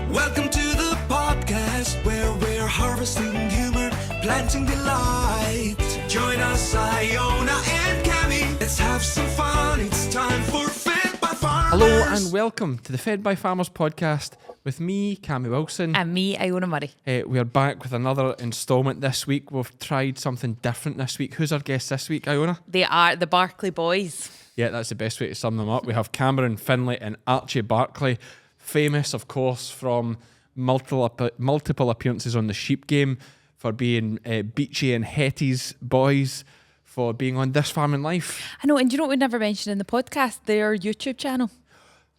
Welcome to the podcast where we're harvesting humor, planting delight. Join us, Iona and Cammy. Let's have some fun. It's time for Fed by Farmers. Hello and welcome to the Fed by Farmers podcast with me, Cammy Wilson. And me, Iona Murray. We are back with another instalment this week. We've tried something different this week. Who's our guest this week, Iona? They are the Barclay boys. Yeah, that's the best way to sum them up. We have Cameron, Finlay and Archie Barkley. Famous, of course, from multiple appearances on the Sheep Game, for being Beachy and Hetty's boys, for being on This Farming Life. I know, and do you know what we never mentioned in the podcast? Their YouTube channel.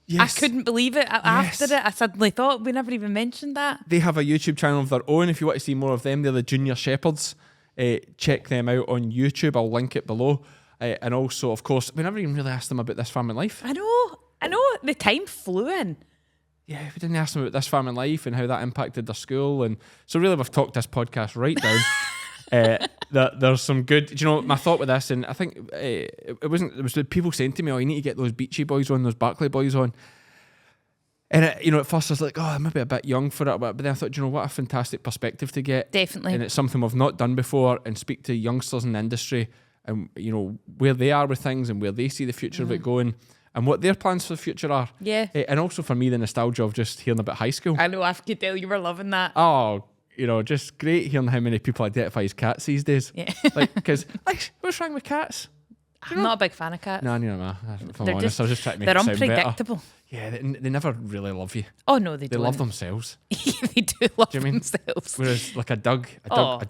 Yes. I couldn't believe it. After it, I suddenly thought we never even mentioned that. They have a YouTube channel of their own. If you want to see more of them, they're the Junior Shepherds. Check them out on YouTube. I'll link it below. And also, of course, we never even really asked them about This Farming Life. I know. The time flew in. Yeah, we didn't ask them about This Farming Life and how that impacted their school. And so really, we've talked this podcast right down. There's some good... Do you know, my thought with this, and I think it was people saying to me, oh, you need to get those Beachy boys on, those Barkley boys on. And, at first I was like, oh, I might be a bit young for it. But then I thought, do you know, what a fantastic perspective to get. Definitely. And it's something we've not done before, and speak to youngsters in the industry and, where they are with things and where they see the future of it going. And what their plans for the future are. Yeah. And also for me, the nostalgia of just hearing about high school. I know, I could tell you were loving that. Oh, just great hearing how many people identify as cats these days. Yeah. Because, what's wrong with cats? I'm not a big fan of cats. No, if I'm honest, I was just trying to make they're it sound better. unpredictable. Yeah, they never really love you. Oh, no, they don't. They love themselves. They do love themselves. Whereas, like a dog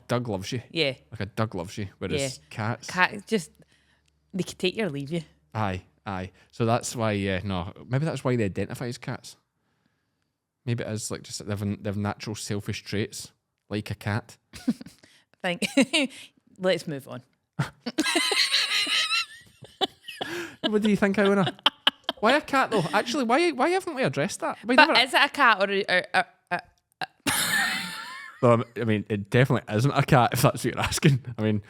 loves you. Yeah. Like a dog loves you. Whereas cats... Cat just... They could take you or leave you. Aye. So that's why, maybe that's why they identify as cats. Maybe it is like just they have natural selfish traits, like a cat. Let's move on. What do you think, Iona? Why a cat though? Actually, why haven't we addressed that? Is it a cat or Well, I mean, it definitely isn't a cat if that's what you're asking. I mean,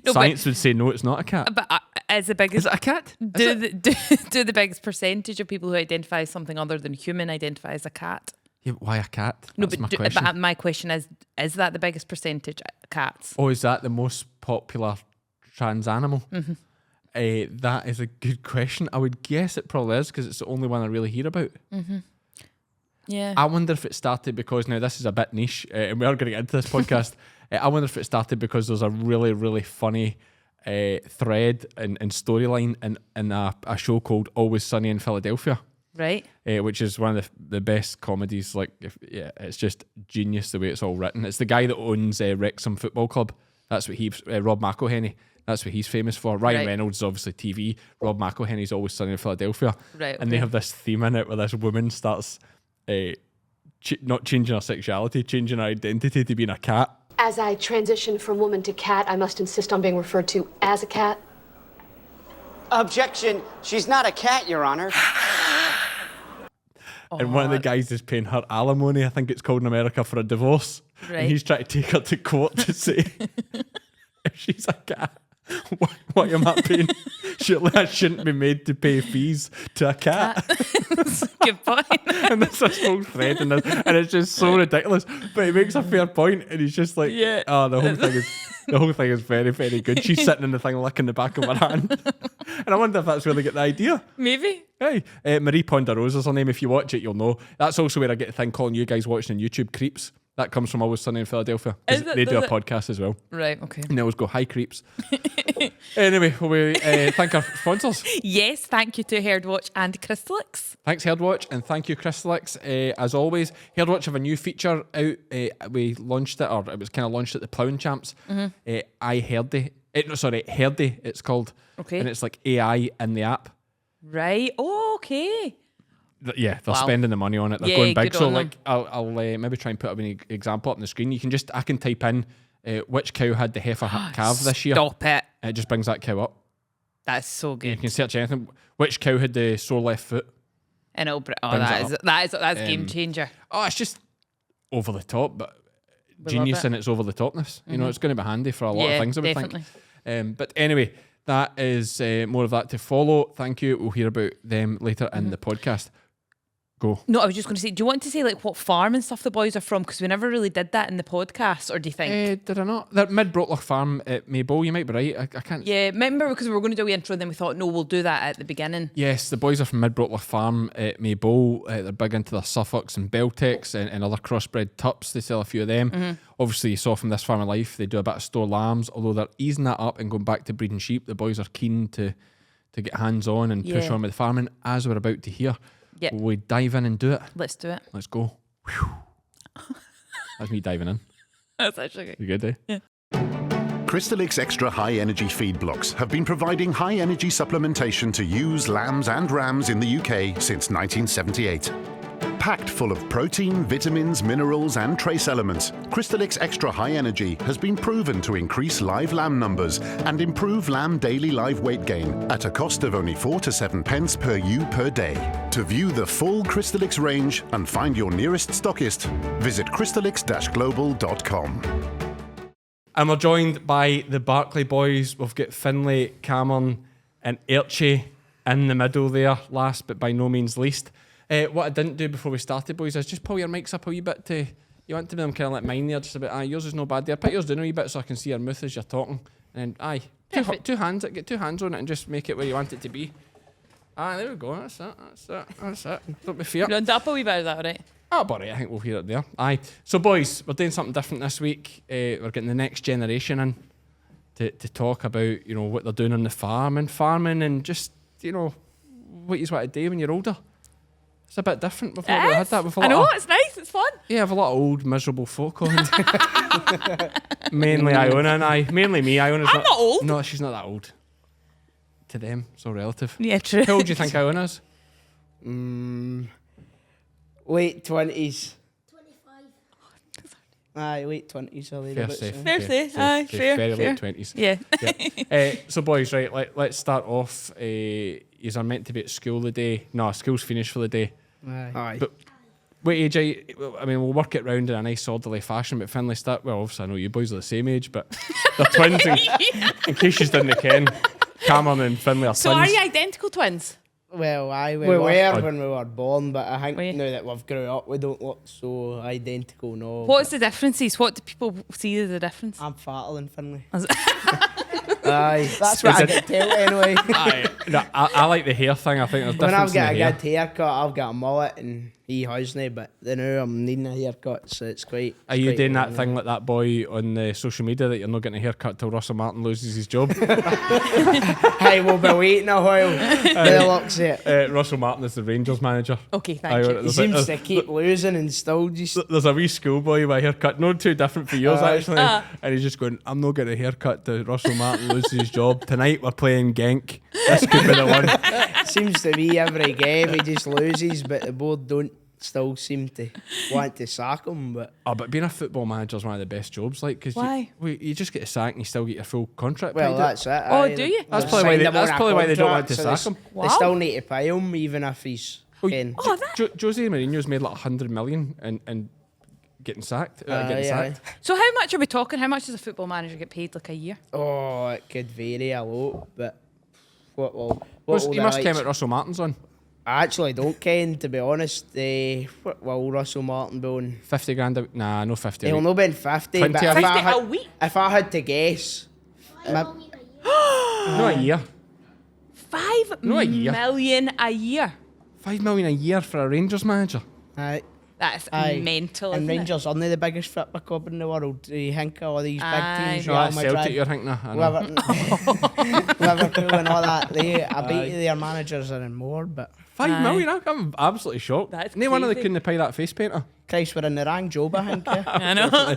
science would say no, it's not a cat. But is the biggest... Is it a cat? Do the biggest percentage of people who identify as something other than human identify as a cat? Yeah, why a cat? That's my question. But my question is that the biggest percentage? Cats. Oh, is that the most popular trans animal? Mm-hmm. That is a good question. I would guess it probably is because it's the only one I really hear about. Mm-hmm. Yeah. I wonder if it started because, now this is a bit niche, and we are going to get into this podcast. I wonder if it started because there's a really, really funny thread and storyline in a show called Always Sunny in Philadelphia. Right. Which is one of the best comedies. It's just genius the way it's all written. It's the guy that owns Wrexham Football Club. That's what Rob McElhenney. That's what he's famous for. Ryan Reynolds is obviously TV. Rob McElhenney's Always Sunny in Philadelphia. Right. Okay. And they have this theme in it where this woman starts not changing her sexuality, changing her identity to being a cat. As I transition from woman to cat, I must insist on being referred to as a cat. Objection. She's not a cat, Your Honor. And one of the guys is paying her alimony, I think it's called in America, for a divorce. Right. And he's trying to take her to court to say if she's a cat, why am I paying? Surely I shouldn't be made to pay fees to a cat. That's a good point. And there's this whole thread and it's just so ridiculous. But he makes a fair point and he's just like, the whole thing is very, very good. She's sitting in the thing licking the back of her hand. And I wonder if that's where they get the idea. Maybe. Hey, Marie Ponderosa is her name. If you watch it, you'll know. That's also where I get the thing calling you guys watching on YouTube creeps. That comes from Always Sunny in Philadelphia. They do a podcast as well. Right, okay. And they always go, hi, creeps. Anyway, will we thank our sponsors? Yes, thank you to Herdwatch and Crystalyx. Thanks, Herdwatch, and thank you, Crystalyx. As always, Herdwatch have a new feature out. We launched it, or it was kind of launched at the Ploughing Champs. Herdy, it's called. Okay. And it's like AI in the app. Right. Oh, okay. Yeah, they're spending the money on it. They're going big. Good So, on them. I'll maybe try and put up an example up on the screen. You can I can type in which cow had the heifer calf this year. Stop it. And it just brings that cow up. That's so good. You can search anything. Which cow had the sore left foot? And that's a game changer. Oh, it's just over the top, but We genius love it. in its over the topness. You know, it's going to be handy for a lot of things, I would definitely. think. But anyway, that is more of that to follow. Thank you. We'll hear about them later in the podcast. Go. No, I was just going to say, do you want to say like what farm and stuff the boys are from? Because we never really did that in the podcast, or do you think? Did I not? They're mid-Brotloch Farm at Maybole, you might be right. I can't... Yeah, remember because we were going to do a wee intro and then we thought, no, we'll do that at the beginning. Yes, the boys are from mid-Brotloch Farm at Maybole. They're big into their Suffolks and Beltecs and other crossbred tups. They sell a few of them. Obviously, you saw from This Farm of Life, they do a bit of store lambs, although they're easing that up and going back to breeding sheep. The boys are keen to get hands-on and push on with the farming, as we're about to hear. Yep. Will we dive in and do it? Let's do it. Let's go. Whew. That's me diving in. That's actually good. You good, eh? Yeah. Crystalyx Extra High Energy Feed Blocks have been providing high energy supplementation to ewes, lambs and rams in the UK since 1978. Packed full of protein, vitamins, minerals and trace elements, Crystalyx Extra High Energy has been proven to increase live lamb numbers and improve lamb daily live weight gain at a cost of only 4 to 7 pence per ewe per day. To view the full Crystalyx range and find your nearest stockist, visit crystalyx-global.com. And we're joined by the Barkley boys. We've got Finlay, Cameron and Archie in the middle there, last but by no means least. What I didn't do before we started, boys, is just pull your mics up a wee bit to... You want to be them kind of like mine there, just a bit. Yours is no bad there. Put yours down a wee bit so I can see your mouth as you're talking. And then, two hands. Get 2 hands on it and just make it where you want it to be. There we go. That's it. Don't be fear. Round up a wee bit, is that all right? Oh, but I think we'll hear it there. So, boys, we're doing something different this week. We're getting the next generation in to talk about, what they're doing on the farm and farming and just, what you want to do when you're older. It's a bit different. We've not really had that before. I know, it's nice, it's fun. Yeah, I have a lot of old, miserable folk on. Mainly Iona and I. Mainly me. Iona's I'm not old. No, she's not that old. To them, it's all relative. Yeah, true. How old do you think Iona is? Late 20s. 25. Aye, late 20s. A little bit. Fair say. Aye, fair. Very fair. late 20s. Yeah. So, boys, right, let's start off. Yous are meant to be at school the day. No, school's finished for the day. Aye. But what age are you? I mean, we'll work it round in a nice orderly fashion, but Finlay start... Well, obviously, I know you boys are the same age, but they're twins. In case you didn't ken, Cameron and Finlay are So twins. are you identical twins? Well, aye, we were when we were born, but I think now that we've grown up, we don't look so identical now. What's the differences? What do people see as the difference? I'm fatter than Finlay. Is- Aye, that's what I get told anyway. I like the hair thing. I think there's When difference I've got in a the hair. good haircut, I've got a mullet and he hasn't, but now I'm needing a haircut, so it's quite... Are you doing that thing like that boy on social media that you're not getting a haircut till Russell Martin loses his job? Hey, we'll be waiting a while. By the looks of it. Russell Martin is the Rangers manager. Okay, thank you. He seems to keep losing and still just... There's a wee schoolboy with a haircut, not too different for yours actually, and he's just going, I'm not getting a haircut till Russell Martin loses his job. Tonight we're playing Genk. This could be the one. Seems to be every game he just loses, but the board don't still seem to want to sack him. But being a football manager is one of the best jobs, like, because Why? you just get a sack and you still get your full contract paid well, out. that's it. Oh, aye. do you? That's They've probably why signed they- him that's on a probably why they don't want contract, to so sack him. Wow. They still need to pay him, even if he's... getting- Jose Mourinho's made like 100 million and getting sacked. Getting Aye. sacked. So how much are we talking? How much does a football manager get paid like a year? Oh, it could vary a lot, but what will You must came at Russell Martin's on. I actually don't ken, to be honest. What will Russell Martin be on? 50 grand a... Nah, no 50 a He'll week. not be on 50, 20 but a if week. I 50 had, a week? if I had to guess... No, a year. 5 No, a year. million a year. 5 million a year for a Rangers manager. Aye. That's Aye. mental, And isn't Rangers aren't the biggest football club in the world. Do you think of all these Aye. big teams? No, Real that's Celtic Madrid, you're thinking of. I know. Liverpool and all that. I bet you their managers are in more, but 5 million? I'm absolutely shocked. That's No wonder they crazy. couldn't pay that face painter. Christ, we're in the wrong job, I think. Yeah. it? I know.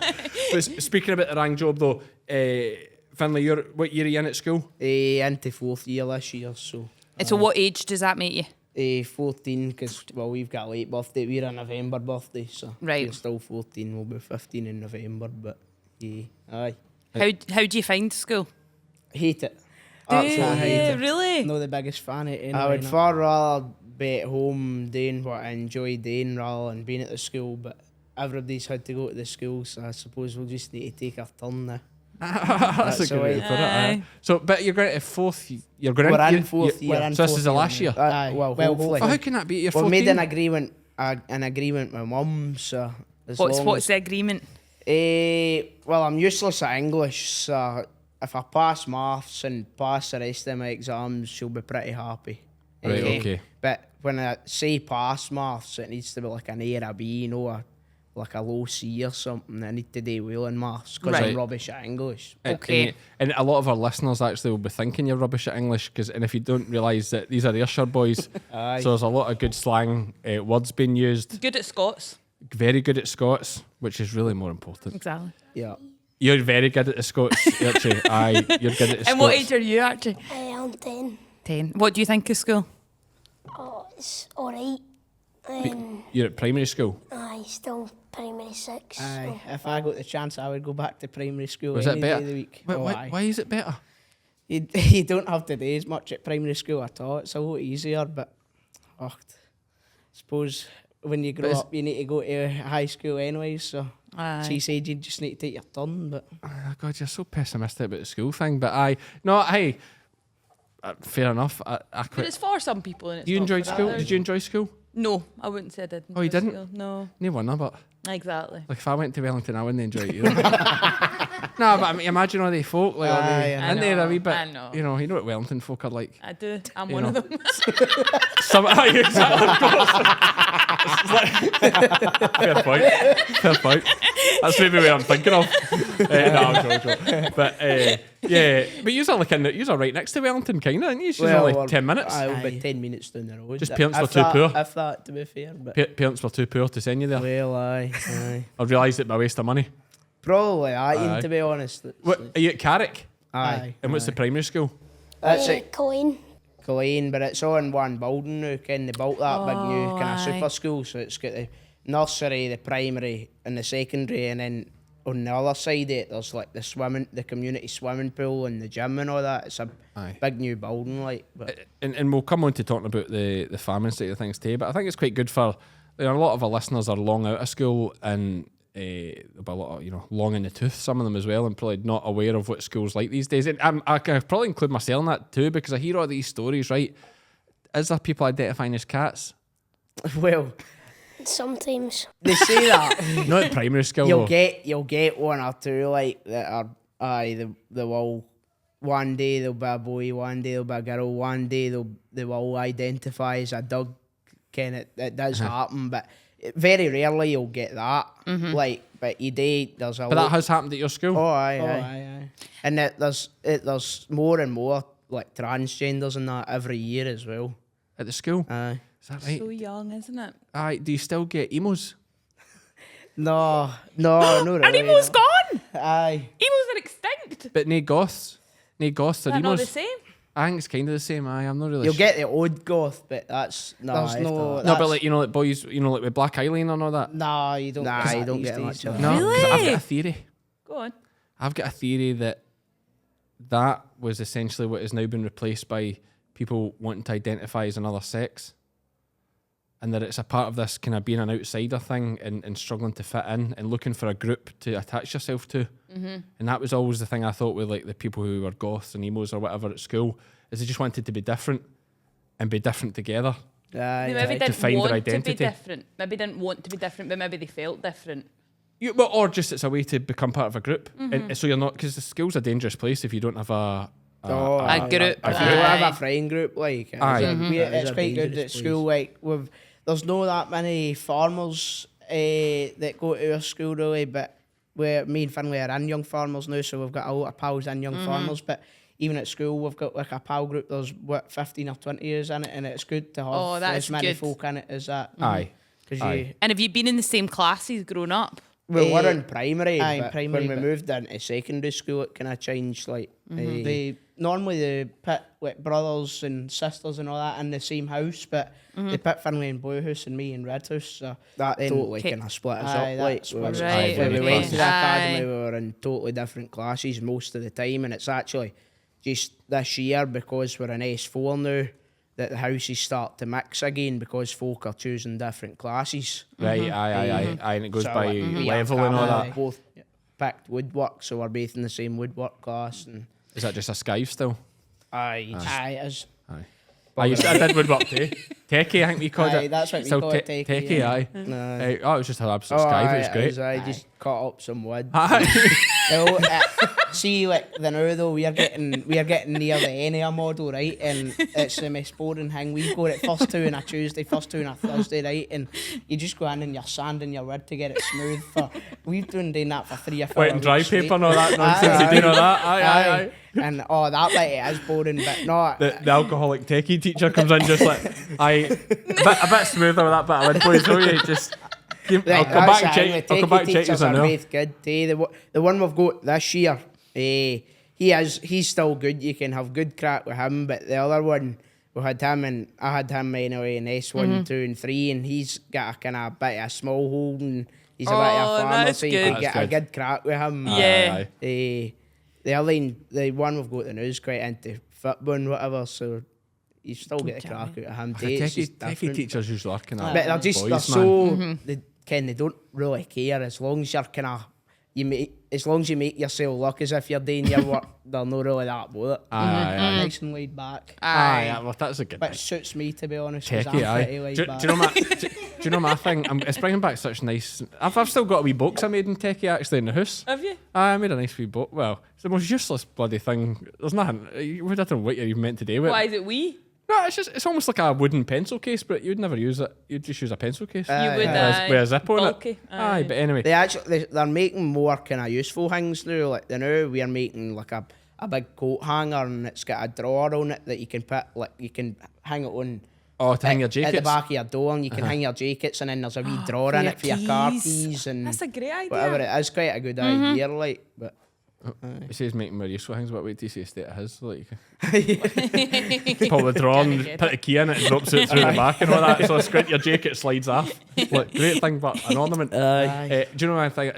But speaking about the wrong job though, Finlay, what year are you in at school? Into 4th year this year, so... And so what age does that make you? 14, because, well, we've got a late birthday. We're a November birthday, so Right. we're still 14. We'll be 15 in November, but yeah, aye. How do you find school? Hate it. Do Absolutely hate you it. really? Not the biggest fan of it anyway. Oh, I would far rather be at home doing what I enjoy doing rather than being at the school, but everybody's had to go to the school, so I suppose we'll just need to take our turn now. That's a good way to put it. Aye. So, but you're going to 4th. You're going We're into in 4th year. So this is the last year. Well, hopefully. Oh, how can that be? You're We've 14. made an agreement an agreement with mum, so What's the agreement? Well, I'm useless at English, so if I pass maths and pass the rest of my exams, she'll be pretty happy. Right, okay. But when I say pass maths, it needs to be like an A or a B, like a low C or something. I need to do well in maths because Right. I'm rubbish at English. Okay. And a lot of our listeners actually will be thinking you're rubbish at English, and if you don't realise that these are Ayrshire boys, Aye. so there's a lot of good slang words being used. Good at Scots. Very good at Scots, which is really more important. Exactly. Yeah. You're very good at the Scots, Archie. Aye, you're good at the Scots. And what age are you, Archie? I'm 10. 10. What do you think of school? Oh, it's alright. You're at primary school. Aye, still primary 6. Aye. If I got the chance, I would go back to primary school Was any it day better? of the week. Why is it better? You don't have to do as much at primary school at all. It's a lot easier, but I suppose when you grow But up, you need to go to high school anyway. So Aye. she said you just need to take your turn. But Oh God, you're so pessimistic about the school thing. But hey, fair enough. I But quit. it's for some people. And it's You not enjoyed for school? others. Did you enjoy school? No, I wouldn't say I did. Oh, you enjoy didn't? school. No, No wonder, but exactly. like if I went to Wellington, I wouldn't enjoy it either. No, but I mean, imagine all the folk like all Aye, the, I in there a know, wee bit. I know. You know what Wellington folk are like. I do. I'm You one know. of them. Some, exactly, of course. Fair point. Fair point. That's maybe what I'm thinking of. No, I'm joking. But yeah, but you're right next to Wellington, kind of, aren't you? She's only 10 minutes. I'll be 10 minutes down the road. Just If parents were too that- poor. If that, to be fair. But Parents were too poor to send you there. well, aye. I realised it by waste of money. Probably, Aye. to be honest. It's What, like- are you at Carrick? Aye. And what's the primary school? That's it, Colleen. Colleen, but it's on one building now, Ken. They built that big new kind aye. of super school, so it's got the nursery, the primary, and the secondary, and then on the other side of it, there's like the community swimming pool and the gym and all that. It's a Aye. big new building, like. But And we'll come on to talking about the farming side of things too, but I think it's quite good for, a lot of our listeners are long out of school and there'll be a lot of, long in the tooth, some of them as well, and probably not aware of what school's like these days. And I can probably include myself in that too, because I hear all these stories, right? Is there people identifying as cats? well, Sometimes. they say that. Not at primary school. You'll though. get one or two like that are they will one day they'll be a boy, one day they'll be a girl, one day they will identify as a dog. Ken, it does happen, but very rarely you'll get that. Like, but you do. There's a But that has happened at your school. Oh, aye. And there's more and more like transgenders and that every year as well. At the school. Aye. Is that right? So young, isn't it? Aye. Do you still get emos? No, not Are really. emos gone? Aye. Emos are extinct. But no goths. No goths or They're not the emos. same. I think it's kind of the same. Aye, I'm not really. You'll get the old goth, but that's there's no. No, but like like boys, like with black eyeliner and all that. Nah, you don't. Nah, you don't get much of that. No, 'cause I've Really? got a theory. Go on. I've got a theory that was essentially what has now been replaced by people wanting to identify as another sex, and that it's a part of this kind of being an outsider thing and struggling to fit in and looking for a group to attach yourself to. And that was always the thing I thought with like the people who were goths and emos or whatever at school, is they just wanted to be different and be different together. Aye, They maybe aye. didn't find their want to identity. be different. Maybe didn't want to be different, but maybe they felt different. Or just it's a way to become part of a group. And so you're not, because the school's a dangerous place if you don't have a A group. If you don't have a friend group, like Aye. it's quite good at school. Like there's no that many farmers that go to our school really, but me and Finlay are in young farmers now, so we've got a lot of pals in young farmers. But even at school, we've got like a pal group. There's 15 or 20 years in it, and it's good to have Oh, that's as many good. folk in it as that. Aye. Because Aye. And have you been in the same classes growing up? we're in primary, aye, but primary, when we but- moved into secondary school, it kind of changed. Like they normally they put like brothers and sisters and all that in the same house, but they put Finlay and Boy House and me in Red House. So that totally Okay. kind of split us Aye, up. that Like split we- us up. Right, when we okay. went to the academy, Aye. we were in totally different classes most of the time, and it's actually just this year because we're in S4 now that the houses start to mix again because folk are choosing different classes. Right, aye, and it goes So, by like, me level Cammy and all are that. both picked woodwork, so we're both in the same woodwork class. And Is that just a skive still? aye, Aye, it is. I did woodwork too. Techie, I think we called Aye, it. that's what we Still call it, techie, Techie, yeah. aye. No. Oh, it was just an absolute sky, but it was great. I just cut up some wood. Aye. Well, see, like the now though, we are getting near the NA model, right? And it's the most boring thing. We go at first two on a Tuesday, first two on a Thursday, right? And you just go in and you're sanding your wood to get it smooth. We've been doing that for 3 or 4 Wet and dry weeks paper straight. and all that nonsense. You do all that? Aye. And that bit is boring, but no. The alcoholic techie teacher comes in just like, a bit smoother with that bit of wood, boys, will you? Just... I'll come back and check. I'll come back and check you. Are both good. The one we've got this year, he's still good. You can have good crack with him. But the other one, we had him, and I had him anyway in S1, 2, and 3, and he's got a kind of bit of a small hold, and he's a bit of a farmer, so you can get a good crack with him. Yeah. The one we've got the news quite into football and whatever, so you still get a crack out of him. Techie teachers usually are kind of but they're so they don't really care as long as you're kind of as long as you make yourself look as if you're doing your work. They're not really that about it. Aye. Nice and laid back. Aye, well, that's a good But thing. it suits me, to be honest, 'cause I'm Techie, pretty aye. laid Do back. you know my thing? It's bringing back such nice... I've still got a wee box I made in Techie, actually, in the house. Have you? I made a nice wee box. Well, it's the most useless bloody thing. There's nothing... I don't know what you're even meant to do with it. Why is it wee? No, it's almost like a wooden pencil case, but you'd never use it. You'd just use a pencil case. You would, with a zip on bulky. it. Aye, but anyway. They're making more kind of useful things now. Like now we are making like a big coat hanger, and it's got a drawer on it that you can put, like you can hang it on. Oh, to hang your At the jackets? back of your door, and you can hang your jackets, and then there's a wee drawer in it for your car keys and That's a great idea. whatever. It is quite a good idea, like. But He says making more useful things, but wait till you see the state of his. Like, pull the drawer and put a key in it and drops it through the back and all that. So squint your jacket slides off. Like, great thing, but an ornament. Do you know my thing?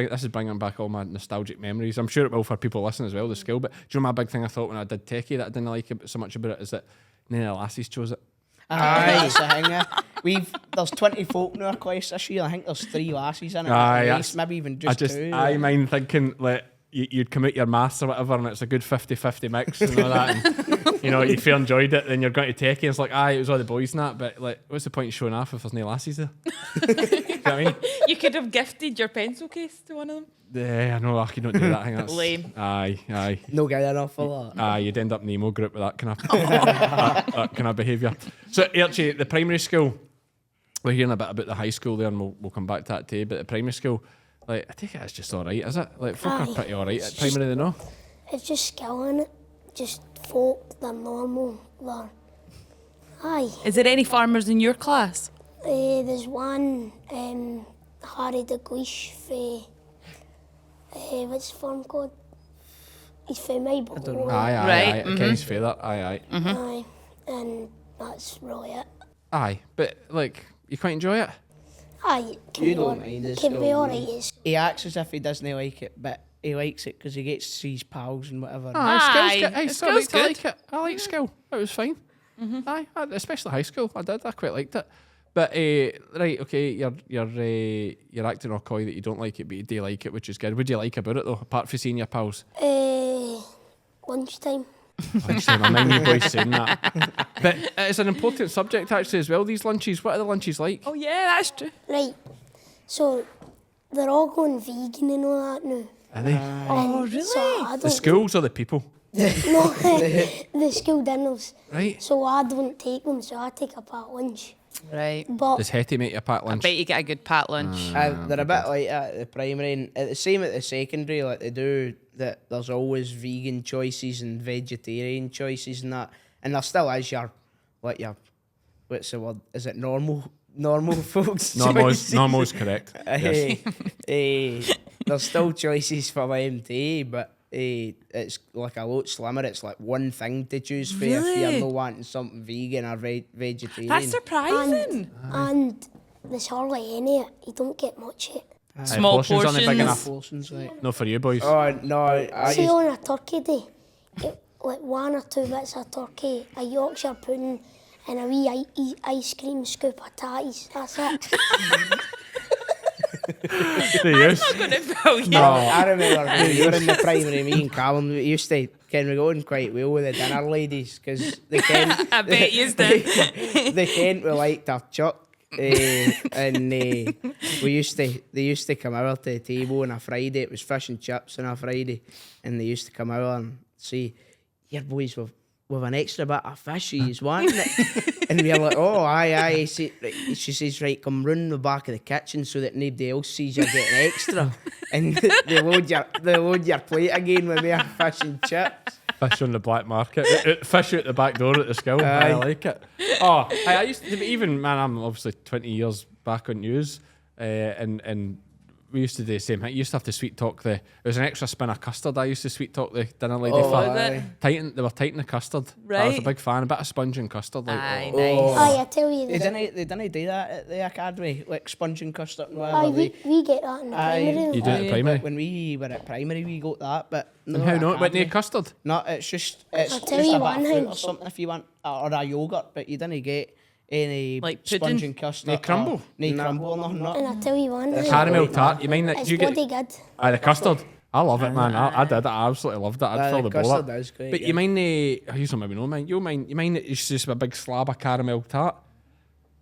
This is bringing back all my nostalgic memories. I'm sure it will for people listening as well, the skill. But do you know my big thing I thought when I did Techie that I didn't like so much about it is that none of the lassies chose it. that's the thing. There's 20 folk in our class this year. I think there's 3 lassies in it. Nice, maybe even just 2. I mind thinking like you'd come out your maths or whatever, and it's a good 50-50 mix and all that. And, you know, if you enjoyed it, then you're going to Techie. And it's like, it was all the boys and that. But like, what's the point of showing off if there's no lassies there? You know what I mean? You could have gifted your pencil case to one of them. Yeah, I know. I could not do that. I think that's Lame. Aye. No good enough for that. Aye, you'd end up in the emo group with that kind of that kind of behaviour. So, Archie, the primary school. We're hearing a bit about the high school there, and we'll come back to that too. But the primary school, like, I take it it's just all right, is it? Like, folk are pretty all right at primary, they know. It's just skill in it. Just folk, they're normal. Aye. Is there any farmers in your class? There's one, Harry de Guiche for, what's the farm called? He's for Maple. Aye. Right, Kenny's fair that. Aye. Aye, and that's really it. Aye, but like, you quite enjoy it. Aye, You don't mind it, can be so- alright. He acts as if he doesn't like it, but he likes it because he gets to see his pals and whatever. Aye, Skill's skill's good. I good. like it. I like skill. It was fine. Aye, especially high school. I did. I quite liked it. But right, okay, you're acting all coy that you don't like it, but you do like it, which is good. What do you like about it though, apart from seeing your pals? Lunchtime. I mind you boys saying that. But it's an important subject actually as well. These lunches. What are the lunches like? Oh yeah, that's true. Right, so they're all going vegan and all that now. Are they? Oh, really? So I The don't schools or the people? No, the school dinners. Right. So I don't take them, so I take a packed lunch. Right. But Does Hetty make you a packed lunch? Bet you get a good pat lunch. They're a bit like that at the primary, and the same at the secondary. Like they do that. There's always vegan choices and vegetarian choices and that, and there still is your what's the word? Is it normal folks? Normal's correct. Yes. There's still choices for them to eat, but it's like a lot slimmer. It's like one thing to choose for if Really? you're not wanting something vegan or vegetarian. That's surprising. and there's hardly any. You don't get much of it. Small portions aren't big portions. enough. Portions, like. No, for you boys. Oh no! I See, used, on a turkey day, like 1 or 2 bits of turkey, a Yorkshire pudding, and a wee ice cream scoop of tatties. That's it. They used. No, I remember when we were in the primary, me and Callum, we used to, we go on quite well with the dinner ladies, because they can. I bet you did. They can't we liked our chuck. And they used to come over to the table on a Friday. It was fish and chips on a Friday, and they used to come over and say, "Here, boys, with an extra bit of fish, he's wanting it." And we were like, "Oh, aye." She says, "Right, come round the back of the kitchen so that nobody else sees you're getting extra." And they load your plate again with more fish and chips. Fish on the black market. Fish out the back door at the school. I like it. Oh, I used to, even, man, I'm obviously 20 years back on news, and we used to do the same thing. You used to have to sweet talk there was an extra spin of custard. I used to sweet talk the dinner lady for. They were tighten the custard. Right. I was a big fan. A bit of sponge and custard. Like, Aye, oh. nice. Oh, yeah, I tell you. They didn't do that at the academy, like sponge and custard and Aye, whatever. we get that in the primary. You do it at primary? When we were at primary, we got that, but no. And how at not? But no academy. custard? No, it's just a tell bit you of one fruit thing. or something if you want, or a yogurt, but you didn't get any Like sponge pudding? and custard. No crumble? No crumble or nothing. And I tell you one thing. Caramel tart. You mind that? It's Do you get bloody good. the custard? I love it, man. I did it. I absolutely loved it. I'd fill the bowl custard up. is great, But yeah. you mind the? You don't maybe know, man. You mind that it's just a big slab of caramel tart.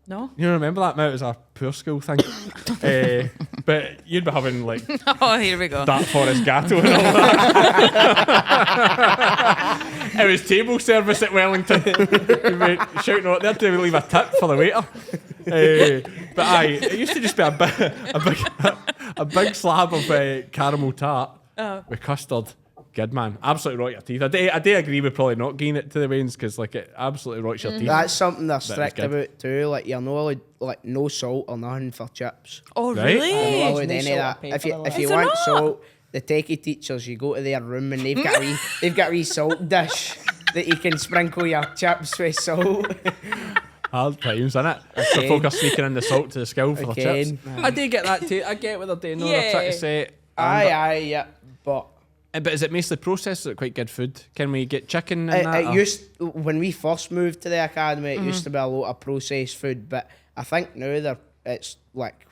No? You remember that? Man, it was a poor school thing. But you'd be having like Oh, here we go. Dark Forest Gatto and all that. It was table service at Wellington. You'd be shouting out there to leave a tip for the waiter. But aye, it used to just be a big slab of caramel tart with custard. Good, man. Absolutely rot your teeth. I do agree with probably not getting it to the veins because like it absolutely rots your teeth. That's something they're That was strict good. about too. Like you're not allowed, like no salt or nothing for chips. Oh, Right. really? You're not allowed no any of salt that. or If you pepper, if like. you Is there want not? salt, the techie teachers, you go to their room and they've got a wee salt dish that you can sprinkle your chips with salt. Hard times, innit? So folk are sneaking in the salt to the school for their Again. chips. I do get that too. I get what they're doing. No, they're trying to say. Aye, yeah, but. But is it mostly processed? Is it quite good food? Can we get chicken and that? It used when we first moved to the academy. It used to be a lot of processed food, but I think now it's like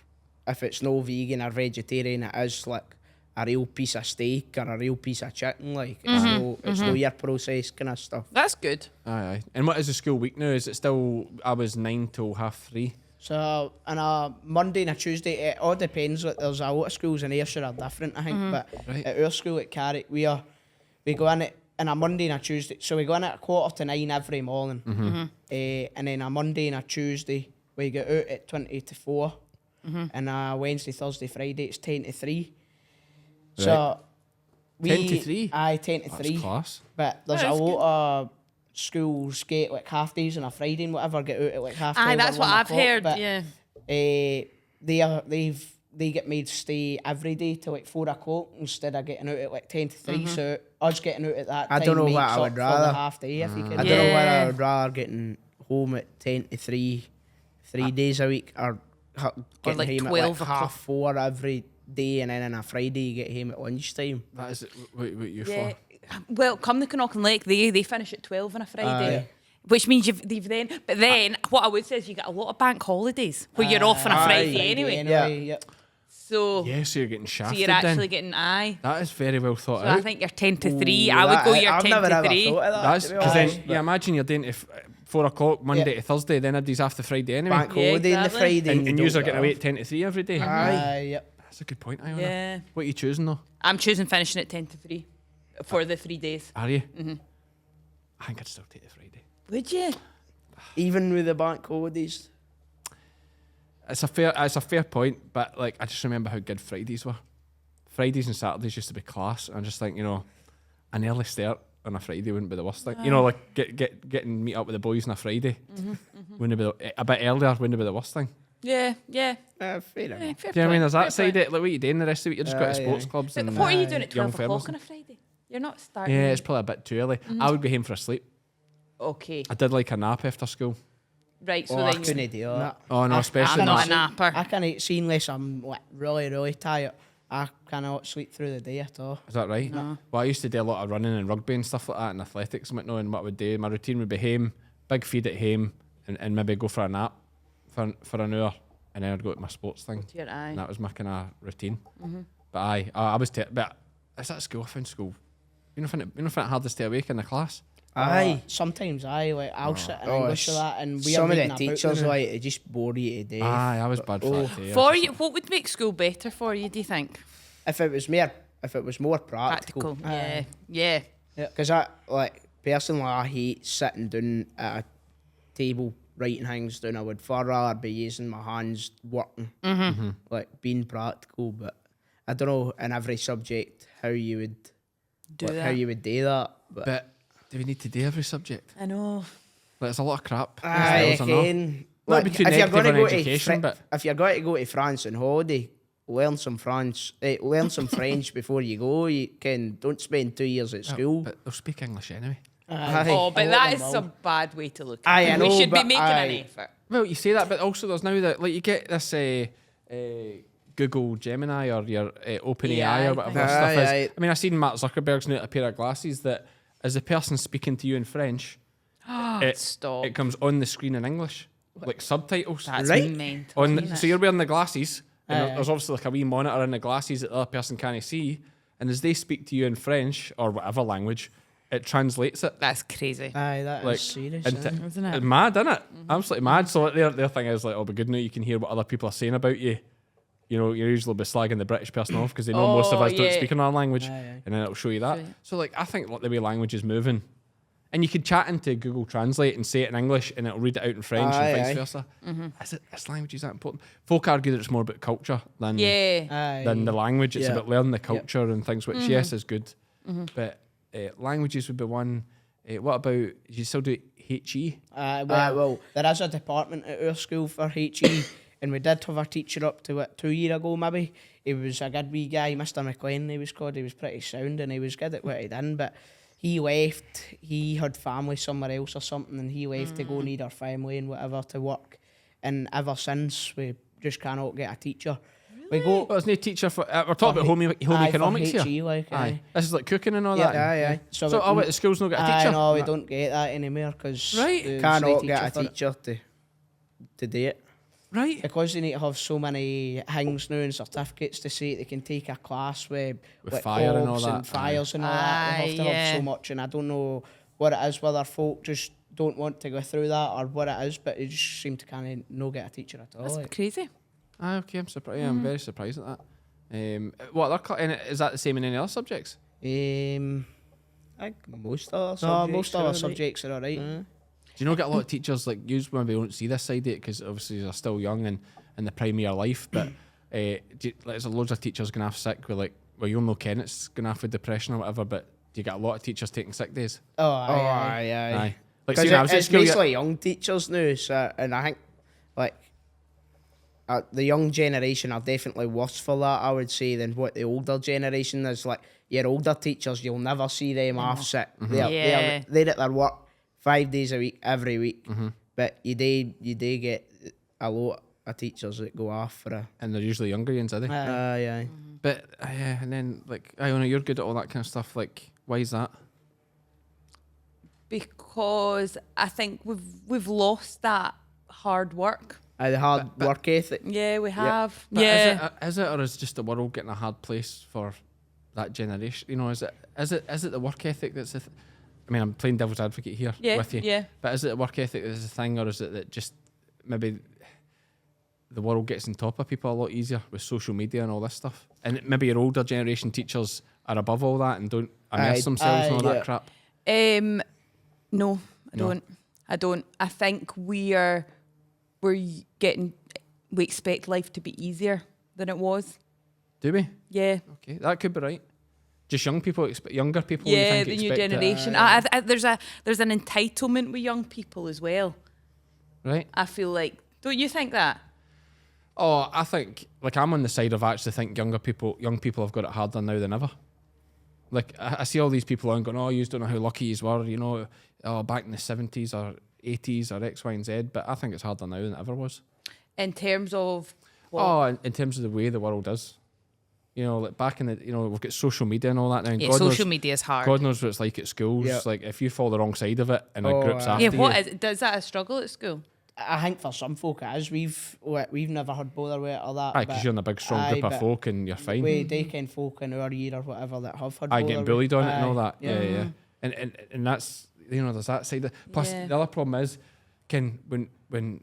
if it's no vegan or vegetarian, it is like a real piece of steak or a real piece of chicken. Like it's no your processed kind of stuff. That's good. Aye. And what is the school week now? Is it still? I was 9 till 3:30. So on a Monday and a Tuesday, it all depends. Like there's a lot of schools in Ayrshire are different, I think. But Right. at our school at Carrick, we go in it on a Monday and a Tuesday. So we go in at 9:15 every morning, and then a Monday and a Tuesday we get out at 20 to 4, and a Wednesday, Thursday, Friday it's 10 to 3. So we 10 to 3? Aye, 10 to That's 3. class. But there's That a is lot of schools get like half days on a Friday and whatever, get out at like half. Aye, 12 that's or what 1 I've o'clock, heard. but, Yeah. they get made stay every day till like 4 o'clock instead of getting out at like 10 to 3. So us getting out at that I time don't know makes what I up would for rather. the half day if you can. I I don't know what Yeah. I would rather getting home at 10 to 3, 3 days a week, or getting like home 12 at like o'clock. 4:30 every day, and then on a Friday you get home at lunchtime. That is what you Yeah. for. Well, come the Knock-and-Lake, they finish at 12 on a Friday. Which means you've then... But then, what I would say is you get a lot of bank holidays where you're off on a Friday anyway. Yeah. So, Yeah, so you're getting so shafted you're actually then. getting... Aye. That is very well thought So out. I think you're 10 to 3. Ooh, I would go your I've 10 never to ever 3. thought of that, That's to be because then honest, you imagine you're doing it 4 o'clock Monday Yeah. to Thursday, then everybody's after Friday anyway. bank Yeah, holiday on the exactly. Friday. And you you are don't getting get away off. at 10 to 3 every day. Aye, yep. That's a good point, Iona. Yeah. What are you choosing though? I'm choosing finishing at 10 to 3 for the 3 days. Are you? I think I'd still take the Friday. Would you? Even with the bank holidays. It's a fair point, but like I just remember how good Fridays were. Fridays and Saturdays used to be class. And I just think, an early start on a Friday wouldn't be the worst thing. Like getting meet up with the boys on a Friday wouldn't be a bit earlier wouldn't be the worst thing. Yeah, yeah. Fair Yeah, enough. fair Do you know what I mean? point, There's that fair side point. of it. Like what you doing the rest of the week? You're just going to sports clubs But and what are you doing at young 12 fellas o'clock on and- a Friday? You're not starting... Yeah, it's probably a bit too early. I would go home for a sleep. Okay. I did like a nap after school. Right, so Oh, I then... couldn't do that. Oh no, especially I'm not not. a napper. I can't see unless I'm like really, really tired. I cannot sleep through the day at all. Is that right? Well, I used to do a lot of running and rugby and stuff like that and athletics and whatnot. And what I would do, my routine would be home, big feed at home, and maybe go for a nap for an hour, and then I'd go to my sports thing. Your eye. And that was my kind of routine. But I was but is that school? I found school. You know, find it hard to stay awake in the class. Aye. Sometimes I'll sit in English or that, and we some are of the reading a book teachers now. like they just bore you to death. Aye, I was bad for that too. For you, what would make school better for you? Do you think? If it was more practical. Yeah. Because I like personally I hate sitting down at a table writing things down. I would far rather be using my hands working, like being practical. But I don't know in every subject how you would do that. But do we need to do every subject? I know. Like, there's a lot of crap. Aye, Styles, I know. again, Not like, be too if you're negative going to on go education, but if you're going to go to France on holiday, learn some French before you go. You can don't spend 2 years at school. but they'll speak English anyway. Aye. Oh, but A lot that of is them a bad way to look at Aye, it. I We know, should be but making aye. an effort. Well, you say that, but also there's now that like you get this Google Gemini or your OpenAI AI or whatever thing. stuff Aye, is. aye. I mean, I've seen Mark Zuckerberg's new a pair of glasses that as the person speaking to you in French, Stop. it comes on the screen in English, like subtitles. That's Right. mental. On isn't so it? you're wearing the glasses, and Aye. there's obviously like a wee monitor in the glasses that the other person can't see, and as they speak to you in French or whatever language, it translates it. That's crazy. Aye, that is Like serious. into, Isn't it? It's mad, isn't it? Absolutely mad. So their thing is like, oh, but good now you can hear what other people are saying about you. You know, you're usually be slagging the British person off because they know most of Oh, us don't yeah. speak another language, Aye. and then it'll show you that. Right. So like, I think like the way language is moving, and you could chat into Google Translate and say it in English, and it'll read it out in French Aye, and vice aye. versa. Is language that important? Folk argue that it's more about culture than Yeah. Aye. than the language. It's Yeah. about learning the culture and things, which yes is good, but languages would be one. What about you still do HE? Well, there is a department at our school for HE, and we did have a teacher up to it 2 years ago, maybe. He was a good wee guy, Mr. McLean, he was called. He was pretty sound, and he was good at what he done, but he left. He had family somewhere else or something, and he left to go need our family and whatever to work. And ever since, we just cannot get a teacher. We go. Well, there's no teacher for. We're talking about home Aye, economics for here. HE, like, Aye, this is like cooking and all Yeah, that. Aye, aye. So, So, oh, wait, the school's not got a Aye, teacher. no, we don't get that anymore because Right. Cannot get a teacher to do it. Right. because they need to have so many things now and certificates to say they can take a class with fire and all cogs that, and fires and all that. They have to Aye, have so yeah. much, and I don't know what it is, whether folk just don't want to go through that or what it is, but they just seem to kind of not get a teacher at all. That's like. crazy. Aye, okay, I'm surprised. Yeah, I'm very surprised at that. What other and is that the same in any other subjects? I think most of our No, subjects most of are our right. subjects are alright. Do you know get a lot of teachers like you maybe don't see this side of it because obviously they're still young and in the prime of your life, but there's loads of teachers going off sick with like, well, you'll know Kenneth's going off with depression or whatever, but do you get a lot of teachers taking sick days? Oh, Oh, aye, aye. aye, aye. Aye. Like, Because see, when I was at it's school, basically young teachers now, so, and I think like the young generation are definitely worse for that, I would say, than what the older generation is. Like your older teachers, you'll never see them off sick. Yeah. They're at their work 5 days a week, every week. But you do get a lot of teachers that go off for a. and they're usually younger ones, are they? Aye, aye. But yeah, and then like Iona, you're good at all that kind of stuff. Like, why is that? Because I think we've lost that hard work. The hard work ethic. Yeah, we have. But Yeah. is it, or is just the world getting a hard place for that generation? You know, is it the work ethic that's I mean, I'm playing devil's advocate here Yeah, with you. yeah. But is it the work ethic that's the thing, or is it that just maybe the world gets on top of people a lot easier with social media and all this stuff? And maybe your older generation teachers are above all that and don't immerse Aye, themselves in all yeah. that crap. No, I don't. I think we're we expect life to be easier than it was. Do we? Yeah. Okay, that could be right. Just younger people. you Yeah, think the new expect it. generation. There's an entitlement with young people as well. Right. I feel like, don't you think that? Oh, I think like I'm on the side of actually think young people have got it harder now than ever. Like I see all these people on going, oh, you don't know how lucky you were, you know, back in the 70s or 80s or X, Y, and Z. But I think it's harder now than it ever was. In terms of In terms of the way the world is. You know, like back in the, we've got social media and all that now. And yeah, God social knows, media is hard. God knows what it's like at schools. Yeah. Like if you fall the wrong side of it and a Oh, group's aye. after Yeah, you. what is, does that a struggle at school? I think for some folk it is. We've never had bother with it or that. Aye, because you're in a big strong group of but folk and you're fine. We Dakin folk in our year or whatever that have had bother Getting bullied with. on it and all that. Yeah. Yeah. And that's, there's that side. Plus, the other problem is, when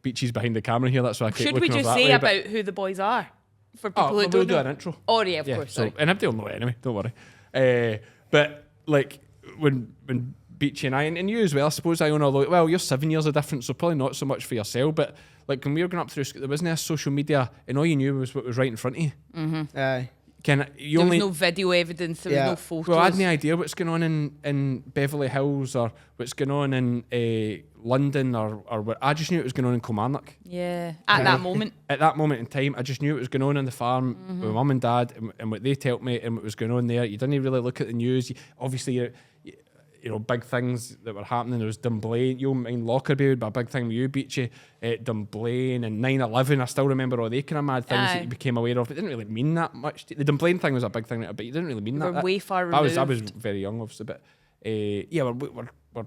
Beachy's behind the camera here, that's why I keep Should we looking just over that say way, about who the boys are? For people who we'll don't do know. an intro. Oh, yeah, of course. So, Sorry. and everybody will know it anyway, don't worry. But like when Beachy and I, and you as well, I suppose, Iona, although, well, you're 7 years of difference, so probably not so much for yourself, but like when we were growing up through school, there wasn't a social media, and all you knew was what was right in front of you. Aye. There was no video evidence, there was no photos. Well, I had no idea what's going on in Beverly Hills or what's going on in London or what. I just knew it was going on in Kilmarnock. Yeah, at that moment. At that moment in time, I just knew it was going on the farm with mum and dad and what they told me and what was going on there. You didn't really look at the news. Obviously, big things that were happening. There was Dunblane. Lockerbie would be a big thing with you, Beachy. Dunblane and 9/11. I still remember all they kind of mad things that you became aware of. It didn't really mean that much. The Dunblane thing was a big thing, but you didn't really mean that. We're way far removed. I was removed. very young, obviously, but we're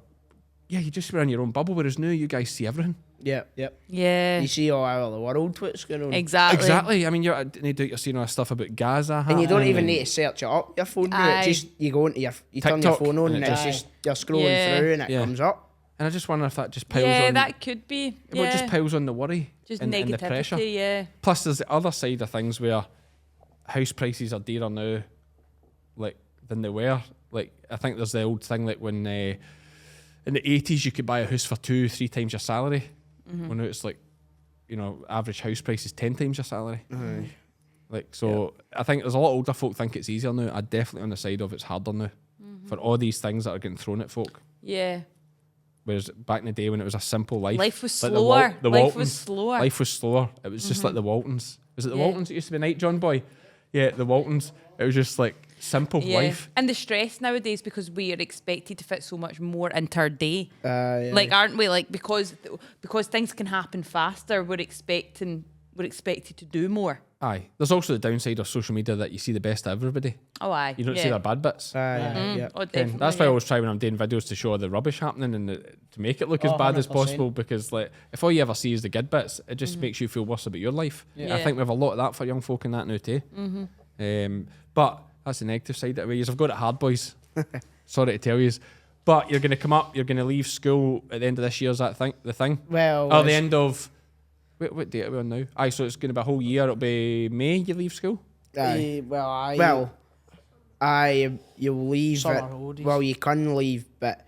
you just were in your own bubble, whereas now you guys see everything. Yep. Yeah. You see all over the world what's going on. Exactly. I mean, no doubt you're seeing all this stuff about Gaza. And you don't even need to search it up your phone. Aye. It just you go into you turn your TikTok, phone on and and it it's just- just you're scrolling through and it comes up. And I just wonder if that just piles Yeah, on. that could be. Well, it just piles on the worry Just and the pressure. negativity, yeah. Plus, there's the other side of things where house prices are dearer now, like than they were. Like I think there's the old thing like when in the 80s you could buy a house for 2-3 times your salary. Well, now it's like average house price is 10 times your salary. Like so, I think there's a lot of older folk think it's easier now. I'm definitely on the side of it's harder now for all these things that are getting thrown at folk. Yeah. Whereas back in the day when it was a simple life, Life was like slower. the Life was Waltons, slower. Life was slower. It was just like the Waltons. Was it the Yeah. Waltons that used to be Night John Boy? Yeah, the Waltons. It was just like simple life. And the stress nowadays because we are expected to fit so much more into our day. Yeah. Like, aren't we? Like because things can happen faster, we're expected to do more. Aye. There's also the downside of social media that you see the best of everybody. Oh, aye. You don't see their bad bits. Yeah. Oh, And definitely, that's why I yeah. always try when I'm doing videos to show the rubbish happening and to make it look as bad as 100%. possible, because like if all you ever see is the good bits, it just makes you feel worse about your life. And I think we have a lot of that for young folk in that now too. But that's the negative side of it. You've got it hard, boys. Sorry to tell you. But you're going to come up, you're going to leave school at the end of this year, is that the thing? Well, Or the end of... Wait, what date are we on now? Aye, so it's going to be a whole year. It'll be May you leave school? Well, you'll leave Summer it. holidays. Well, you can leave, but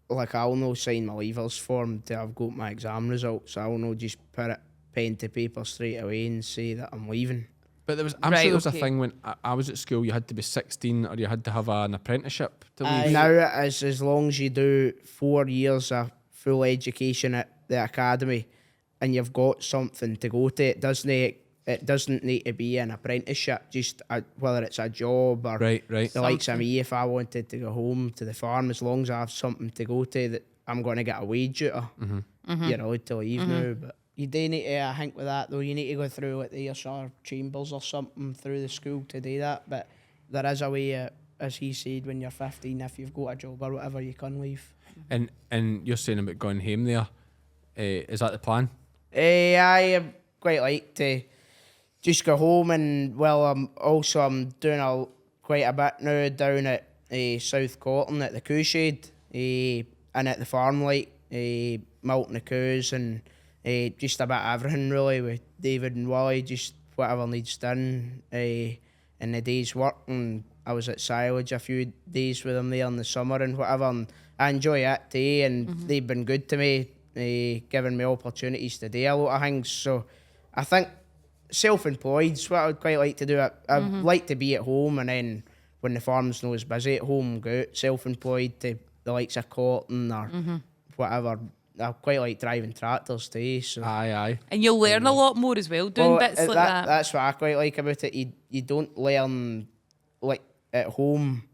like I'll no sign my leavers form till I've got my exam results. I'll no just put it pen to paper straight away and say that I'm leaving. But I'm Right, sure there was okay. a thing when I was at school, you had to be 16 or you had to have an apprenticeship to leave. Now it is as long as you do 4 years of full education at the academy and you've got something to go to. It doesn't need to be an apprenticeship, just whether it's a job or Right. the likes of me. If I wanted to go home to the farm, as long as I have something to go to that I'm going to get a wage out of, you're allowed to leave now. But you do need to, I think with that though, you need to go through like the ESR chambers or something through the school to do that. But there is a way, as he said, when you're 15, if you've got a job or whatever, you can leave. And you're saying about going home there. Is that the plan? I quite like to just go home, and well, I'm doing quite a bit now down at South Cotton at the cow shed, and at the farm, like milking the cows and just a bit of everything really with David and Wally, just whatever needs done in the day's work. And I was at silage a few days with them there in the summer and whatever, and I enjoy it too, and they've been good to me, giving me opportunities to do a lot of things. So I think self-employed is what I would quite like to do. I'd like to be at home, and then when the farm's not as busy at home, go out self-employed to the likes of Cotton or whatever. I quite like driving tractors too. So. Aye. And you'll learn a lot more as well doing bits like that. That's what I quite like about it. You don't learn, like at home,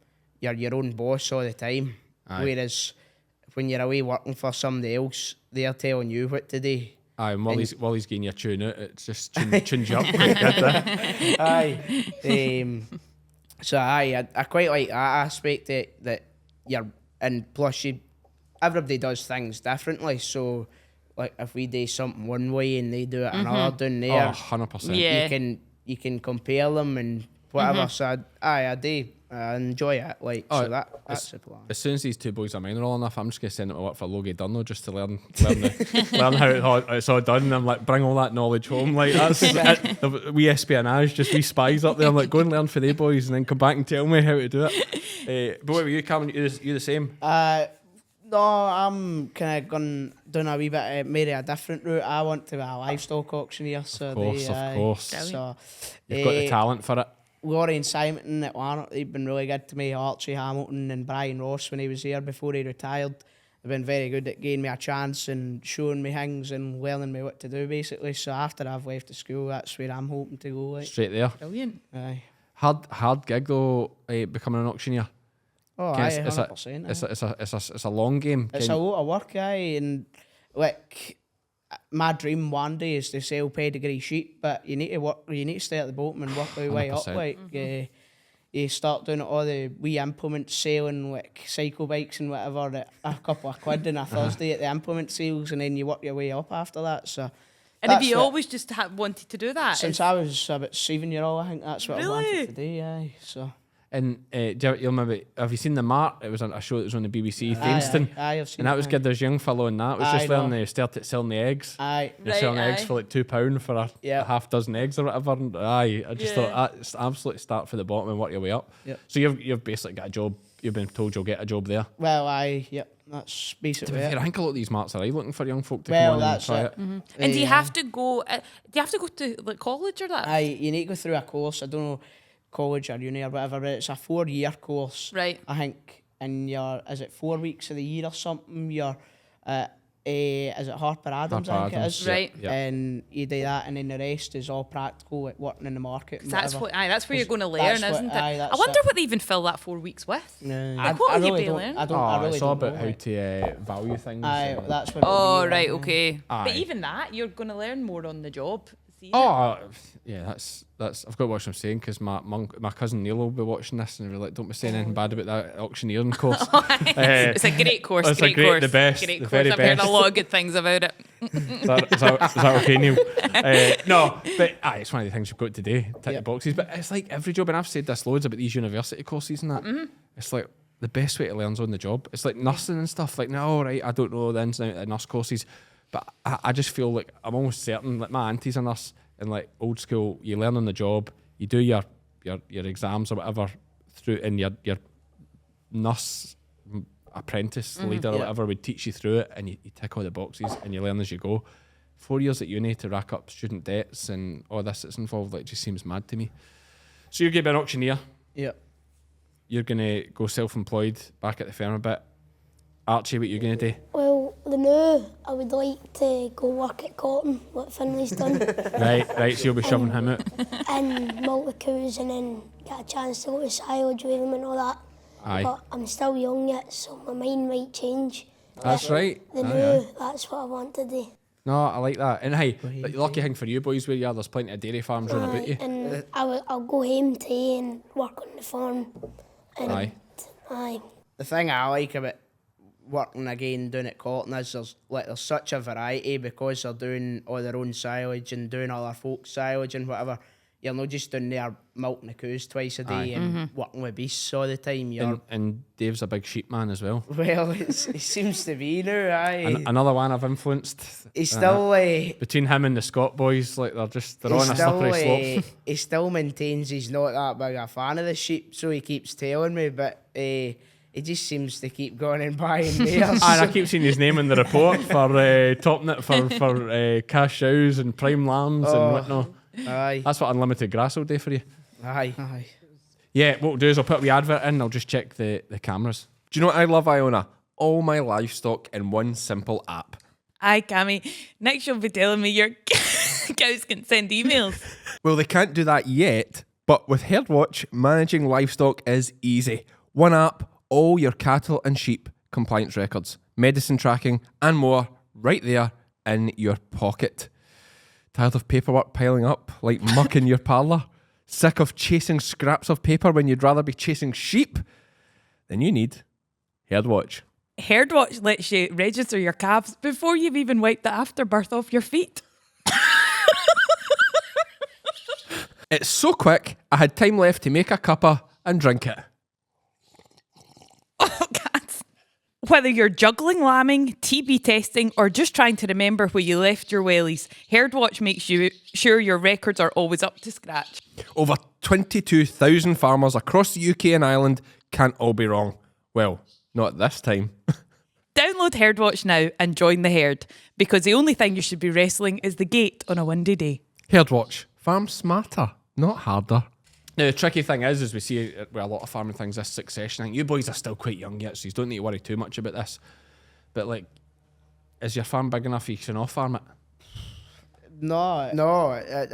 you're your own boss all the time. Aye. Whereas when you're away working for somebody else, they're telling you what to do. Aye, and while he's getting your tune out, it's just tunes you up. Pretty good, Aye. So I quite like that aspect that you're, and plus everybody does things differently. So like if we do something one way and they do it another down there, 100%. Yeah. you can compare them and whatever. So I do. I enjoy it. Like so that's the plan. As soon as these two boys are minor all enough, I'm just going to send them to work for Logie Dunno just to learn how it's all done. And I'm like, bring all that knowledge home. Like, that's we espionage, just we spies up there. I'm like, go and learn for they boys and then come back and tell me how to do it. But what were you, Cameron? You the same? No, I'm kind of going down a wee bit maybe a different route. I want to be a livestock auctioneer. So Of course. So You've got the talent for it. Laurie and Simon at Lanark, they've been really good to me. Archie Hamilton and Brian Ross when he was here before he retired. They've been very good at giving me a chance and showing me things and learning me what to do basically. So after I've left the school, that's where I'm hoping to go. Like. Straight there. Brilliant. Aye. Hard gig though, becoming an auctioneer. Oh, aye, 100%. It's a long game. It's a lot of work, aye, and like my dream one day is to sell pedigree sheep, but you need to work. You need to stay at the bottom and work your way up. 100%. Like you start doing all the wee implements, selling like cycle bikes and whatever at a couple of quid on a Thursday at the implement sales, and then you work your way up after that. So. And have That's you what- always just wanted to do that? Since I was about 7-year-old, I think that's what I Really? wanted to do. Aye, so. And do you remember? Have you seen the Mart? It was a show that was on the BBC, Thainston. Aye, I've seen And that was it, good. There's a young fellow in that. It was Aye, just no. learning to start at selling the eggs. Aye. You're Right, selling eggs aye. for like £2 for a half dozen eggs or whatever. And I just thought that's absolutely start for the bottom and work your way up. Yep. So you've basically got a job. You've been told you'll get a job there. Well, aye, yep, that's To basically be fair, it. I think a lot of these marts are looking for young folk to Well, come on and that's try it. it. And do you have to go? Do you have to go to like college or that? Aye, you need to go through a course. I don't know, college or uni or whatever, but it's a 4-year course. Right. I think in your, is it 4 weeks of the year or something? You're is it Harper Adams? Harper I think Adams, it is. yeah, Right. yeah. And you do that, and then the rest is all practical, like working in the market. And That's whatever. that's where you're going to That's learn, what- isn't aye, it? I that's wonder it. what they even fill that 4 weeks with. No, Like, what will you really be don't. learning? I really It's all don't about know, how like. to value things. Aye, and- that's what. Oh, it'll be, right, like. okay. Aye. But even that, you're going to learn more on the job. See? Oh, yeah, that's. I've got to watch what I'm saying because my cousin Neil will be watching this and we're like, don't be saying anything bad about that auctioneering course. It's a great course. it's a Great great- course. the best, Great the course. very I've heard best. a lot of good things about it. is that okay, Neil? No, but it's one of the things you've got to do, tick the boxes. But it's like every job, and I've said this loads about these university courses and that. It's like the best way to learn's on the job. It's like nursing and stuff. Like, no, right, I don't know the ins and outs of nurse courses, but I just feel like I'm almost certain, like my auntie's a nurse, and like old school, you learn on the job, you do your exams or whatever through, and your nurse apprentice leader or whatever would teach you through it, and you tick all the boxes and you learn as you go. 4 years at uni to rack up student debts and all this that's involved, like, just seems mad to me. So you're going to be an auctioneer. Yep. You're going to go self-employed back at the firm a bit. Archie, what you going to do? Well, the new, I would like to go work at Cotton, what Finlay's done, Right, so you'll be shoving him out. and milk the cows and then get a chance to go to silage with him and all that. Aye. But I'm still young yet, so my mind might change. That's right. The Aye, new, aye. that's what I want to do. No, I like that. And hey, the lucky thing for you boys where you are, there's plenty of dairy farms round about you. And I'll go home today and work on the farm. And Aye. Aye. The thing I like about working again down at Cotton is there's such a variety because they're doing all their own silage and doing other folks' silage and whatever. You're not just down there milking the cows twice a day and working with beasts all the time. You're And Dave's a big sheep man as well. well, it seems to be now. Aye, Another one I've influenced. he's still Between him and the Scott boys, like they're on a slippery slope. he still maintains he's not that big a fan of the sheep, so he keeps telling me, but he just seems to keep going and buying mares. And I keep seeing his name in the report for topping it for cash cows and prime lambs and whatnot. Aye, That's what unlimited grass will do for you. aye. Yeah, what we'll do is I'll put a wee advert in, I'll just check the cameras. Do you know what I love, Iona? All my livestock in one simple app. Aye, Cammy. Next, you'll be telling me your cows can send emails. Well, they can't do that yet, but with HerdWatch, managing livestock is easy. One app, all your cattle and sheep compliance records, medicine tracking, and more right there in your pocket. Tired of paperwork piling up like muck in your parlour? Sick of chasing scraps of paper when you'd rather be chasing sheep? Then you need HerdWatch. Herdwatch lets you register your calves before you've even wiped the afterbirth off your feet. It's so quick, I had time left to make a cuppa and drink it. Oh, cats. Whether you're juggling lambing, TB testing, or just trying to remember where you left your wellies, Herdwatch makes sure your records are always up to scratch. Over 22,000 farmers across the UK and Ireland can't all be wrong. Well, not this time. Download Herdwatch now and join the herd, because the only thing you should be wrestling is the gate on a windy day. Herdwatch, farm smarter, not harder. Now, the tricky thing is we see it with a lot of farming things, this succession thing. You boys are still quite young yet, so you don't need to worry too much about this. But, like, is your farm big enough you can off-farm it? No, I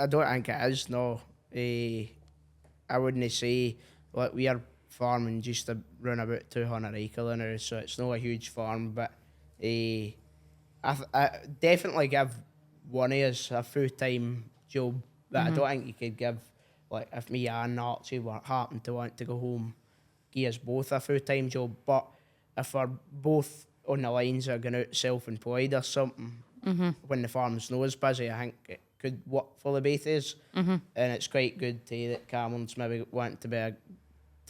don't think it is, no. I wouldn't say, like, we are farming just around about 200 acre now, so it's not a huge farm, but I definitely give one of us a full-time job, but I don't think you could give, like, if me and Archie happen to want to go home, give us both a full-time job, but if we're both on the lines of going out self-employed or something, when the farm's not as busy, I think it could work for the both of us, and it's quite good too that Cameron's maybe wanting to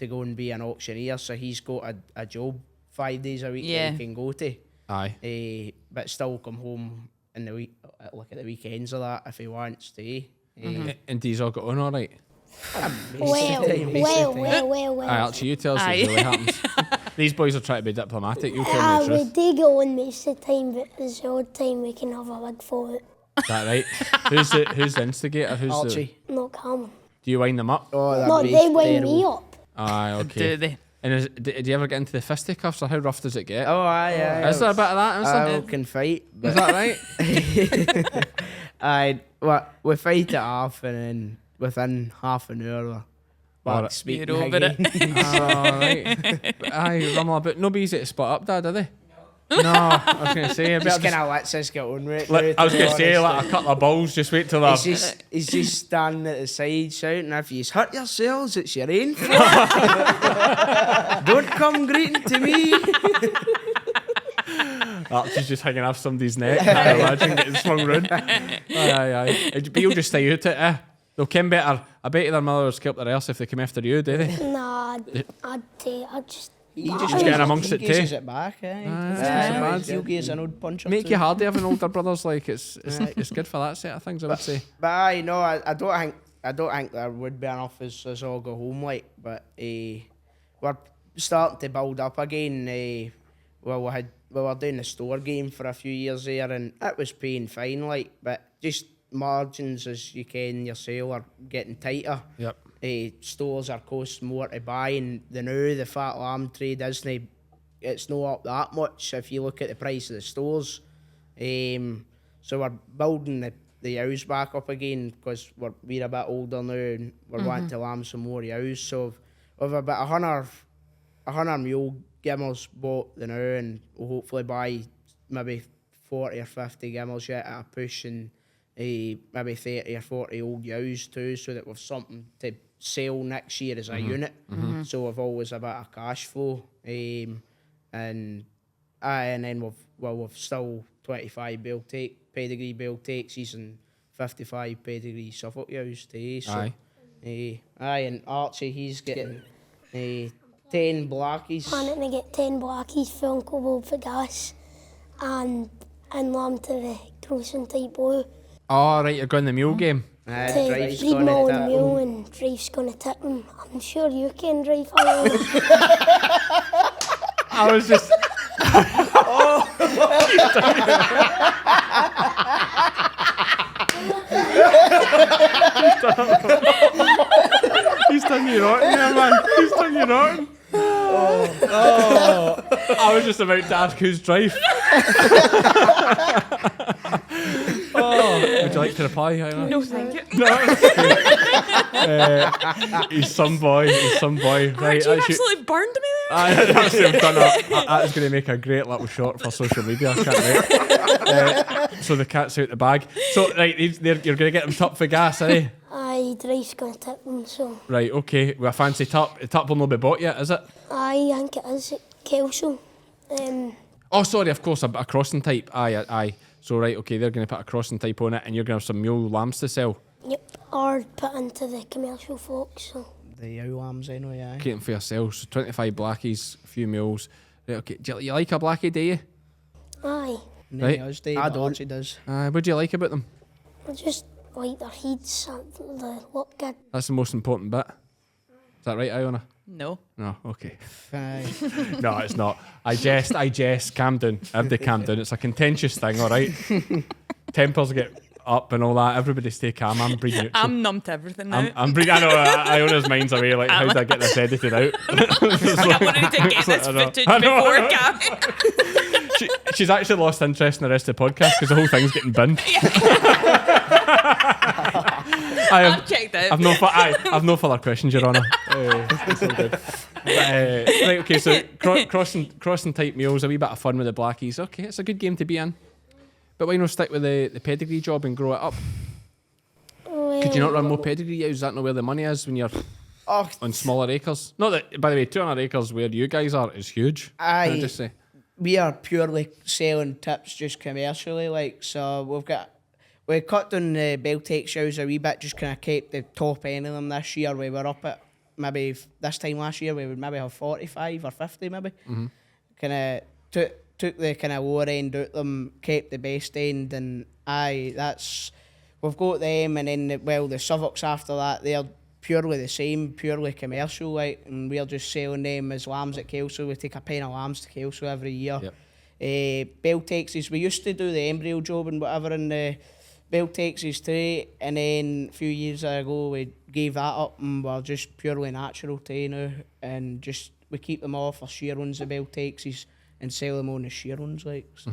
go and be an auctioneer, so he's got a job 5 days a week that he can go to. Aye. But still come home in the week, like at the weekends or that, if he wants to. And Dee's all got on all right? Well. Aye, Archie, you tell us what really happens. These boys are trying to be diplomatic. You tell me the We truth. do go on most of the time, but there's the odd time we can have a big fallout. Is that right? Who's the instigator? Who's Archie. Not Cameron. Do you wind them up? Oh, that No, they wind me up. Aye, okay. Do they? And do you ever get into the fisticuffs, or how rough does it get? Oh, aye. Is there a bit of that? I can fight. Is that right? We fight it off, and then within half an hour, back speaking You're over again. Right. Aye, rumble about. No be easy to spot up, Dad, are they? No, I was going to say a bit. Just kind of lets us get on with it. I was going to say, like a couple of balls, just wait till they're. He's just standing at the side shouting, if you hurt yourselves, it's your own fault. Don't come greeting to me. Archie's just hanging off somebody's neck. I imagine getting swung round. Aye. But you'll just stay out it, eh? They'll come better. I bet you their mothers keep their arse if they come after you, do they? Nah, I'd just... He just getting amongst it too. He it back, eh? He'll give us an old punch or Make two. you hardy having older brothers. Like it's good for that set of things, I would say. But I know I don't think there would be enough as us all go home like. But we're starting to build up again. We were doing the store game for a few years there, and it was paying fine like. But just margins, as you can yourself, are getting tighter. Yep. Stores are costing more to buy, and the fat lamb trade it's not up that much if you look at the price of the stores. So we're building the ewes back up again because we're a bit older now and we're wanting to lamb some more ewes. So we've about 100 mule gimmels bought now, and we'll hopefully buy maybe 40 or 50 gimmels yet at a push, and maybe 30 or 40 old ewes too, so that we've something to sell next year as a unit. So we've always a bit of cash flow. And then we've still 25 pedigree bale takes and 55 pedigree Suffolk ewes too. So, and Archie, he's getting 10 blackies. Planning to get 10 blackies for Uncle Bob for gas and lamb to the Crossing type blue. Oh, right, you're going the mule game. To breed them all in mule, and Drife's going to tip them. I'm sure you can, Drife. I was just. He's done you rotten there, man. He's done you rotten. I was just about to ask who's Drife. Would you like to reply, Iona? No, thank you. He's some boy. Right, You absolutely burned me there. That's going to make a great little short for social media. I can't wait. So the cat's out the bag. So right, you're going to get them top for gas, are they? Aye, Drife's going to tip them, so... Right, okay. Well, a fancy top. The top will not be bought yet, is it? Aye, I think it is at Kelso. Oh, sorry, of course, a crossing type. Aye. So, right, okay, they're going to put a crossing type on it and you're going to have some mule lambs to sell. Yep, or put into the commercial folks. So. The yow lambs anyway, aye. Keep them for yourself. So 25 blackies, a few mules. Right, okay. Do you like a blackie, do you? Aye. Right. I don't. Archie does. What do you like about them? I just like their heads, they look good. That's the most important bit. Is that right, Iona? No. No, okay. Aye. No, it's not. I jest. Calm down. Everybody calm down. It's a contentious thing, all right? Tempers get up and all that. Everybody stay calm. I'm breathing out. I'm numb to everything now. I'm breathing. I know. Iona's mind's away. Like, how do I get this edited out? I wanted to get this footage before Cammy. She's actually lost interest in the rest of the podcast because the whole thing's getting binned. I'm checked out. I've no further questions, Your Honour. It's all good. Right, okay, so crossing type mules, a wee bit of fun with the blackies. Okay, it's a good game to be in. But why not stick with the pedigree job and grow it up? Could you not run more pedigree? Is that not where the money is when you're on smaller acres? Not that, by the way, 200 acres where you guys are is huge. Aye. Can I just say? We are purely selling tips just commercially, like, so we cut down the Beltake shows a wee bit, just kind of kept the top end of them this year. We were up at maybe this time last year, we would maybe have 45 or 50 maybe. Kind of took the kind of lower end out them, kept the best end, and we've got them, and then the Southwarks after that, they're purely the same, purely commercial, like, and we're just selling them as lambs at Kelso. We take a pen of lambs to Kelso every year. Beltakes, we used to do the embryo job and whatever in the Beltakes too, and then a few years ago we gave that up and we're just purely natural too now, and just we keep them all for sheer ones, the Beltakes, and sell them on the sheer ones, like. So.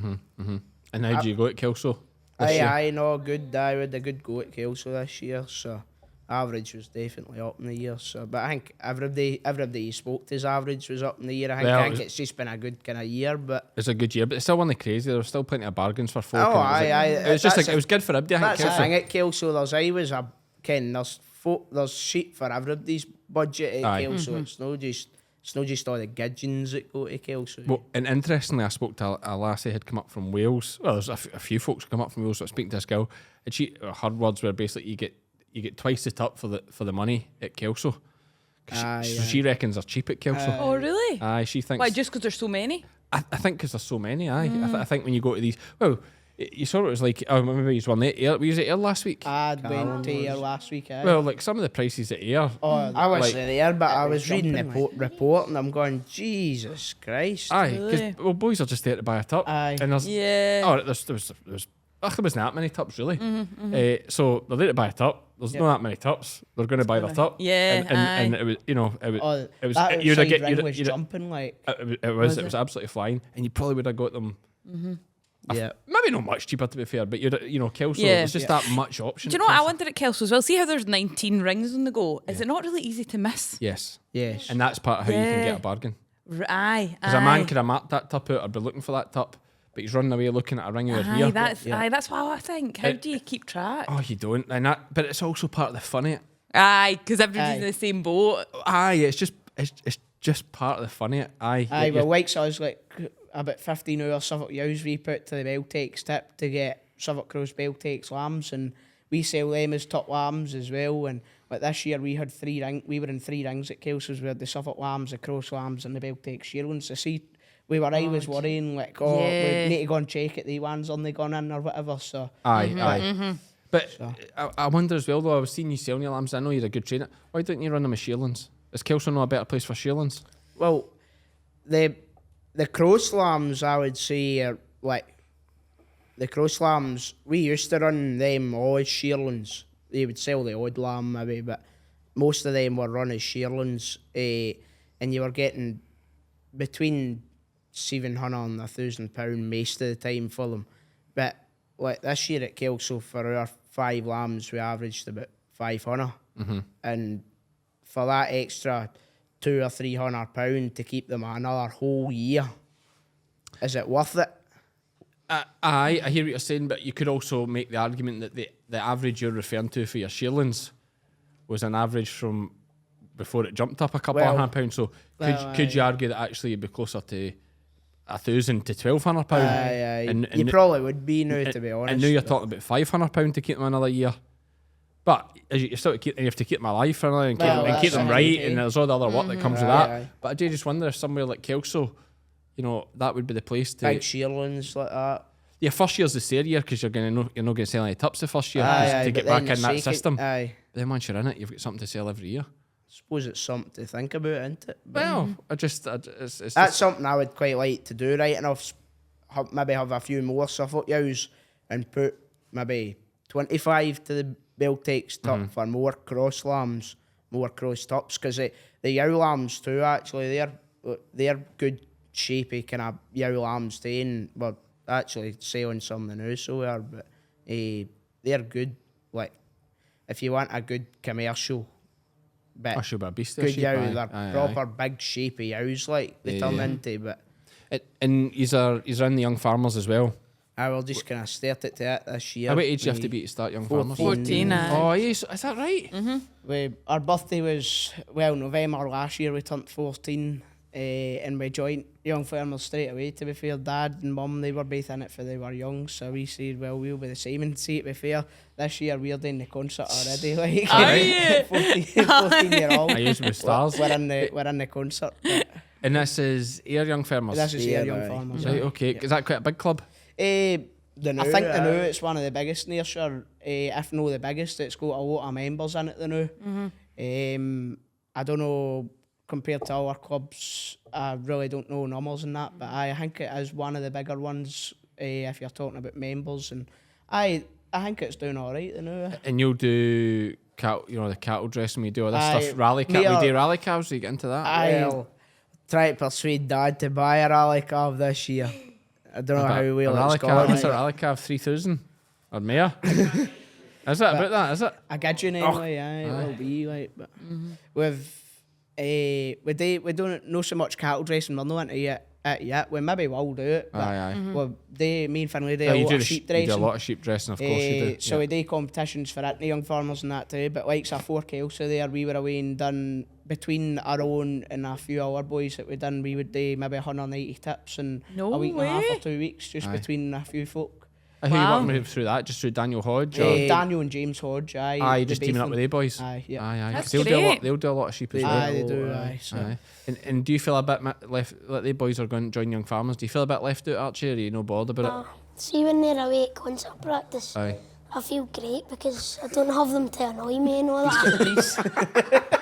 And how do you go at Kelso? Aye, no, good. I had a good go at Kelso this year, so average was definitely up in the year. So, but I think everybody you spoke to's average was up in the year. I think it's just been a good kind of year, but it's a good year. But it's still wasn't crazy. There was still plenty of bargains for folk. Oh, aye. It was just like it was good for everybody. That's the thing at Kelso. There's there's sheep for everybody's budget at Kelso. It's not just all the gidgeons that go to Kelso. Well, and interestingly, I spoke to a lassie who had come up from Wales. Well, there's a few folks come up from Wales. So I was speaking to this girl, and her words were basically you get twice the tup for the money at Kelso. She reckons they're cheap at Kelso. Oh, really? Aye, she thinks. Why, just because there's so many? I think because there's so many. Aye, I think when you go to these, well, you saw it was like. Oh, maybe you won the Ayr. We was at Ayr last week. I went to Ayr last week. Aye. Well, like some of the prices at Ayr. I wasn't there, but I was reading the report and I'm going, Jesus Christ. Aye, because boys are just there to buy a tup. Aye. And there's there wasn't that many tups really. So they're there to buy a tup. There's not that many tups. They're going to buy their tup. Yeah, and it was it was jumping like it was absolutely flying, and you probably would have got them. Maybe not much cheaper to be fair, but Kelso, there's just that much option. Do you know what I wondered at Kelso as well? See how there's 19 rings on the go? Is it not really easy to miss? Yes. Yes. And that's part of how you can get a bargain. Aye. Because a man could have marked that tup out or be looking for that tup, but he's running away looking at a ring with here. That's what I think. How do you keep track? Oh, you don't. But it's also part of the fun of it. Aye, because everybody's in the same boat. Aye, it's just part of the fun of it. Aye. Well, like I was like about 15 hours Suffolk yows we put to the Beltakes tip to get Suffolk Crows Beltakes lambs, and we sell them as top lambs as well. And like this year we had we were in 3 rings at Kelso's. We had the Suffolk lambs, the Cross lambs, and the Beltakes yearlings. So see, I was worrying like, we need to go and check it. The ones only gone in or whatever. So aye. But I wonder as well though. I was seeing you selling your lambs. I know you're a good trainer. Why don't you run them as shearlings? Is Kelso not a better place for shearlings? Well, the Cross lambs, I would say, are like the Cross lambs. We used to run them all as shearlings. They would sell the odd lamb maybe, but most of them were run as shearlings, and you were getting between £700 and £1,000 most of the time for them. But like this year at Kelso, for our 5 lambs, we averaged about 500, and for that extra £200 or £300 to keep them another whole year, is it worth it? Aye, I hear what you're saying, but you could also make the argument that the average you're referring to for your shearlings was an average from before it jumped up a couple of £100. So could you argue that actually you'd be closer to 1,000 to £1,200. Aye. And You probably would be now, to be honest. And now you're but- talking about £500 to keep them another year. But you still you have to keep them alive for another and keep, Well, them, and keep that's them it, right, okay. and there's all the other work that comes with Aye, that. aye. But I do just wonder if somewhere like Kelso, you know, that would be the place to. Big shearlings like that. Yeah, first year's the sale year because you're not going to sell any tips the first year Aye, just aye, to but get then back in you that take it- system. Aye. But then once you're in it, you've got something to sell every year. Suppose it's something to think about, isn't it? But Well, it's that's just, something I would quite like to do, right? And maybe have a few more Suffolk ewes and put maybe 25 to the Beltex tup for more cross lambs, more cross tups, because the yow lambs too, actually, they're good shapey kind of yow lambs too, and we're actually selling some of the now, so we are, but they're good. Like, if you want a good commercial bit, I should be a beast. good sheep, yow, aye, they're aye, proper big shapey yows, like they turn into, but And he's in the young farmers as well. I will just kind of start it to it this year. How what age do you have to be to start young farmers? 14, Oh, yes, is that right? Our birthday was, November last year. We turned 14 and we joined Young Farmers straight away, to be fair. Dad and Mum, they were both in it for they were young, so we said, well, we'll be the same. And see, to be fair, this year we're doing the concert already. Like, Are you? 14-year-old. I used with stars. We're in the concert. But And this is Air Young Farmers. this is Yeah, Young aye. Farmers. Right, okay. Is that quite a big club? I The think the new it's one of the biggest near sure. If no the biggest, it's got a lot of members in it. The new. I don't know compared to our clubs. I really don't know numbers and that, but I think it is one of the bigger ones. If you're talking about members, and I think it's doing all right. The new. And you'll do the cattle dressing. We do all this Aye, stuff. Rally we cat. We do are- rally calves. So you get into that. I'll try to persuade Dad to buy a rally calf this year. I don't know how a well rally it's calf. going. What's a rally calf? 3,000 or more? Is it about that? Is it? I get you anyway. It will be like, but we don't know so much cattle dressing. We're not into it yet. We maybe will do it. But Aye. Well, me and Finlay do Oh, a you lot do of the sheep you do a dressing. lot of sheep dressing, of course you do. So we do competitions for it, the young farmers and that too. But like for Kelso there, we were away and done between our own and a few other boys that we done. We would do maybe 180 tips in No a week and a half way. or 2 weeks, just between a few folk. Who you Wow. working with through that? Just through Daniel Hodge? Or? Daniel and James Hodge, aye. Aye, they just both teaming up them. with they boys. Aye, yeah. Aye. That's They'll do a lot. great. They'll do a lot of sheep as well. Aye, they do, aye. So. Aye. And do you feel a bit left? Like the boys are going to join Young Farmers. Do you feel a bit left out, Archie? Or are you no bothered about See when they're away at concert practice, it? Aye. I feel great because I don't have them to annoy me and all that.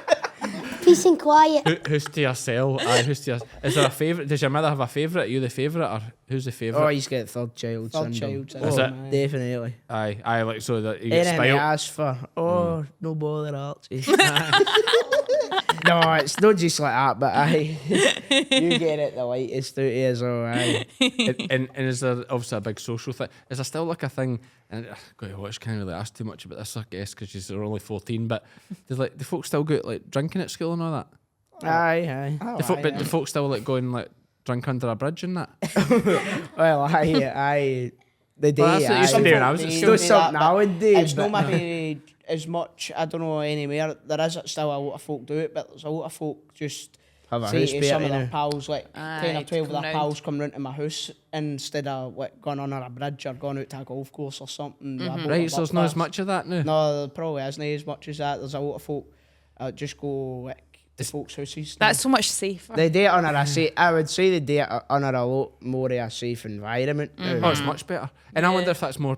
Peace and quiet. Who's to yourself? Aye, who's to your? Is there a favourite? Does your mother have a favourite? Are you the favourite, or who's the Oh, favourite? he's got third child Third syndrome. child syndrome, Is it? aye. Definitely. Aye, like so that you get Anything he spoiled. asks for, no bother, Archie. No, it's not just like that, but aye, you get it the lightest out of us all, aye. and is there obviously a big social thing? Is there still like a thing? And God, I can't really ask too much about this, I guess, because you're only 14. But do folks still go like drinking at school and all that? Aye. But do folks still like going like drink under a bridge and that? Well, aye. The day, Well, that's what you used to do when I was at It's school. not something I would do. It's but not maybe as much, I don't know, anywhere. There is still a lot of folk do it, but there's a lot of folk just Have a say house to some of party their now. pals, like 10 or Aye, 12 of come their round. pals come round to my house instead of like going under a bridge or going out to a golf course or something. with a boat Right, of so there's not as butlers. much of that now. No, there probably isn't as much as that. There's a lot of folk just go like to folks' houses. now. That's so much safer. They do it under a safe, I would say they do it under a lot more of a safe environment. Oh, it's much better. And I wonder if that's more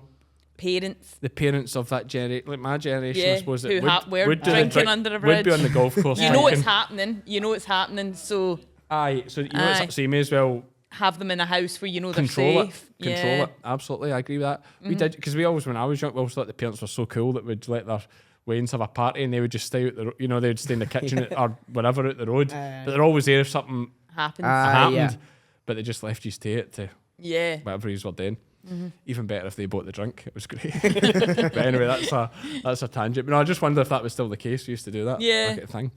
Parents. the parents of that generation, like my generation, I Yeah, suppose, that who were would do the drinking under a would be bridge. on the golf course. You know it's drinking. happening. You know it's happening. So Aye, so you know Aye. it's, so you may as well have them in a house where you know control they're it. safe. Control it. Absolutely, I agree with that. We did because we always, when I was young, we always thought the parents were so cool that we'd let their wains have a party and they would just stay out the, they would stay in the kitchen or whatever out the road. But they're always there if something Happens. happened. yeah. But they just left you to it to Yeah. whatever you were doing. Even better if they bought the drink. It was great. But anyway, that's a tangent. But no, I just wonder if that was still the case. We used to do that. Yeah. Like a thing.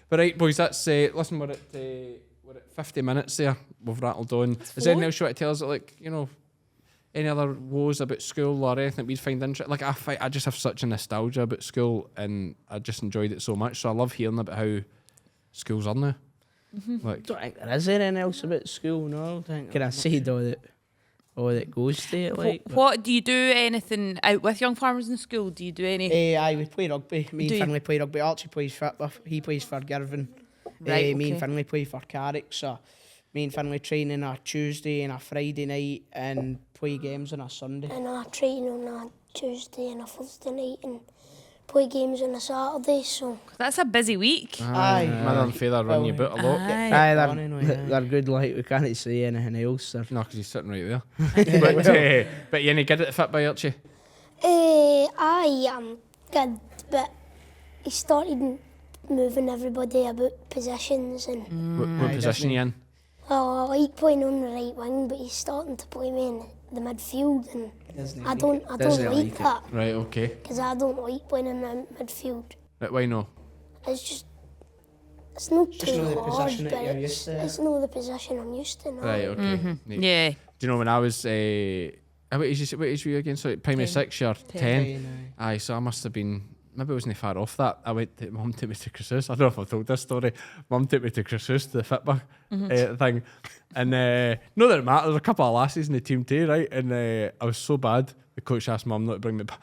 But right, boys, that's listen. We're at 50 minutes there. We've rattled on. Is there anything else you want to tell us? Like any other woes about school or anything we'd find interesting? Like I just have such a nostalgia about school, and I just enjoyed it so much. So I love hearing about how schools are now. Like, Don't think there is anything else about school, no. Can I say all that goes to it? Like, What do you do anything out with young farmers in school? Do you do any? Aye, we play rugby. Me Do and you? Finlay play rugby. Archie plays football. He plays for Girvan. Right, Me and okay. Finlay play for Carrick. So me and Finlay train on a Tuesday and a Friday night and play games on a Sunday. And I train on a Tuesday and a Thursday night and play games on a Saturday, so... That's a busy week. Aye. mother and father run you about a lot. Aye. they're good, like, we can't say anything else. No, because he's sitting right there. but you any good at the fit by Archie? I am good, but he started moving everybody about positions and... What position you in? Well, I like playing on the right wing, but he's starting to play me in the midfield, and I don't like that, Right, okay. because I don't like playing in the midfield. Right, why no? It's not Just too know the hard, position that but you're used to. it's not the position I'm used to now. Right, okay. Neat. Yeah. Do you know when I was what age were you again? Sorry, primary 6 or 10? Aye, so I must have been, maybe I wasn't far off that. Mum took me to Crystalyx. I don't know if I've told this story. Mum took me to Crystalyx, the fitback thing. And no that it matters, there were a couple of lasses in the team too, right? And I was so bad, the coach asked Mum not to bring me back.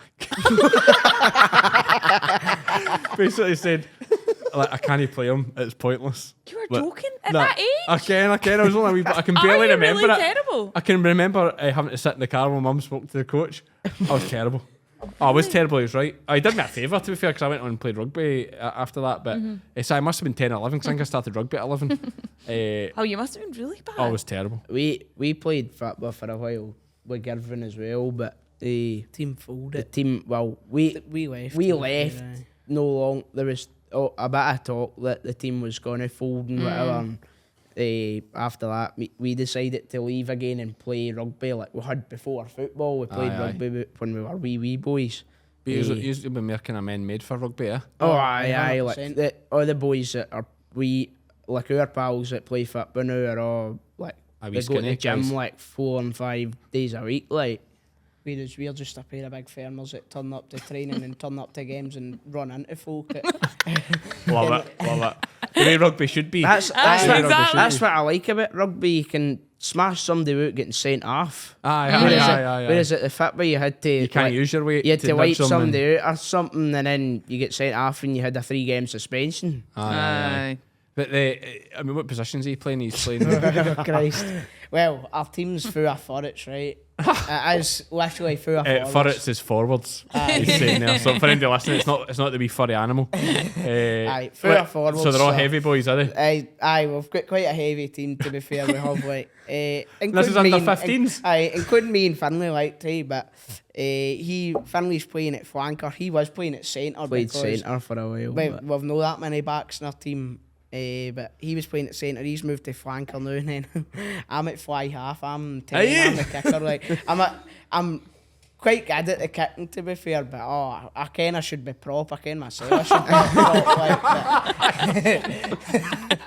Basically said, like, I can't play him, it's pointless. You were Like, joking at nah, that age? I can. I was only a wee bit. I can barely Are you remember really it. terrible? I can remember having to sit in the car when Mum spoke to the coach. I was terrible. Oh, I was terrible, he was right. He did me a favour, to be fair, because I went on and played rugby after that. But so I must have been 10 or 11, because I think I started rugby at 11. Oh, you must have been really bad. I was terrible. We played football for a while with Girvan as well, but the Team folded. team, well, we left. left no long. There was a bit of talk that the team was going to fold and whatever. And, after that, we decided to leave again and play rugby like we had before football. We played rugby when we were wee boys. But you've been more kind of men made for rugby, eh? Oh, aye, like 100%. all the boys that are like our pals that play football now are all like Aye, we they go to the skinny gym guys. like 4 and 5 days a week, like. We're just a pair of big farmers that turn up to training and turn up to games and run into folk. Love it. The way rugby should be. That's exactly. that's what I like about rugby. You can smash somebody without getting sent off. Aye. Whereas at the football you had to You can't use your weight. you had to nudge wipe them somebody out or something, and then you get sent off and you had a 3-game suspension. Aye. But what positions are you playing? He's playing. Christ. Well, our team's full of forwards, right? It is literally full of forwards. Forwards is forwards. He's saying there. So for anybody listening, it's not the wee furry animal. Aye, full of forwards. So they're all heavy boys, are they? Aye, we've got quite a heavy team, to be fair. We have like This is under 15s? Aye, including me and Finlay, like too. But Finlay's playing at flanker. He was playing at centre. Played because centre for a while. We've not that many backs in our team. But he was playing at centre. He's moved to flanker now, and then I'm at fly half. I'm the kicker. Like I'm quite good at the kicking, to be fair. But I kind of should be prop. I ken myself. I should be prop.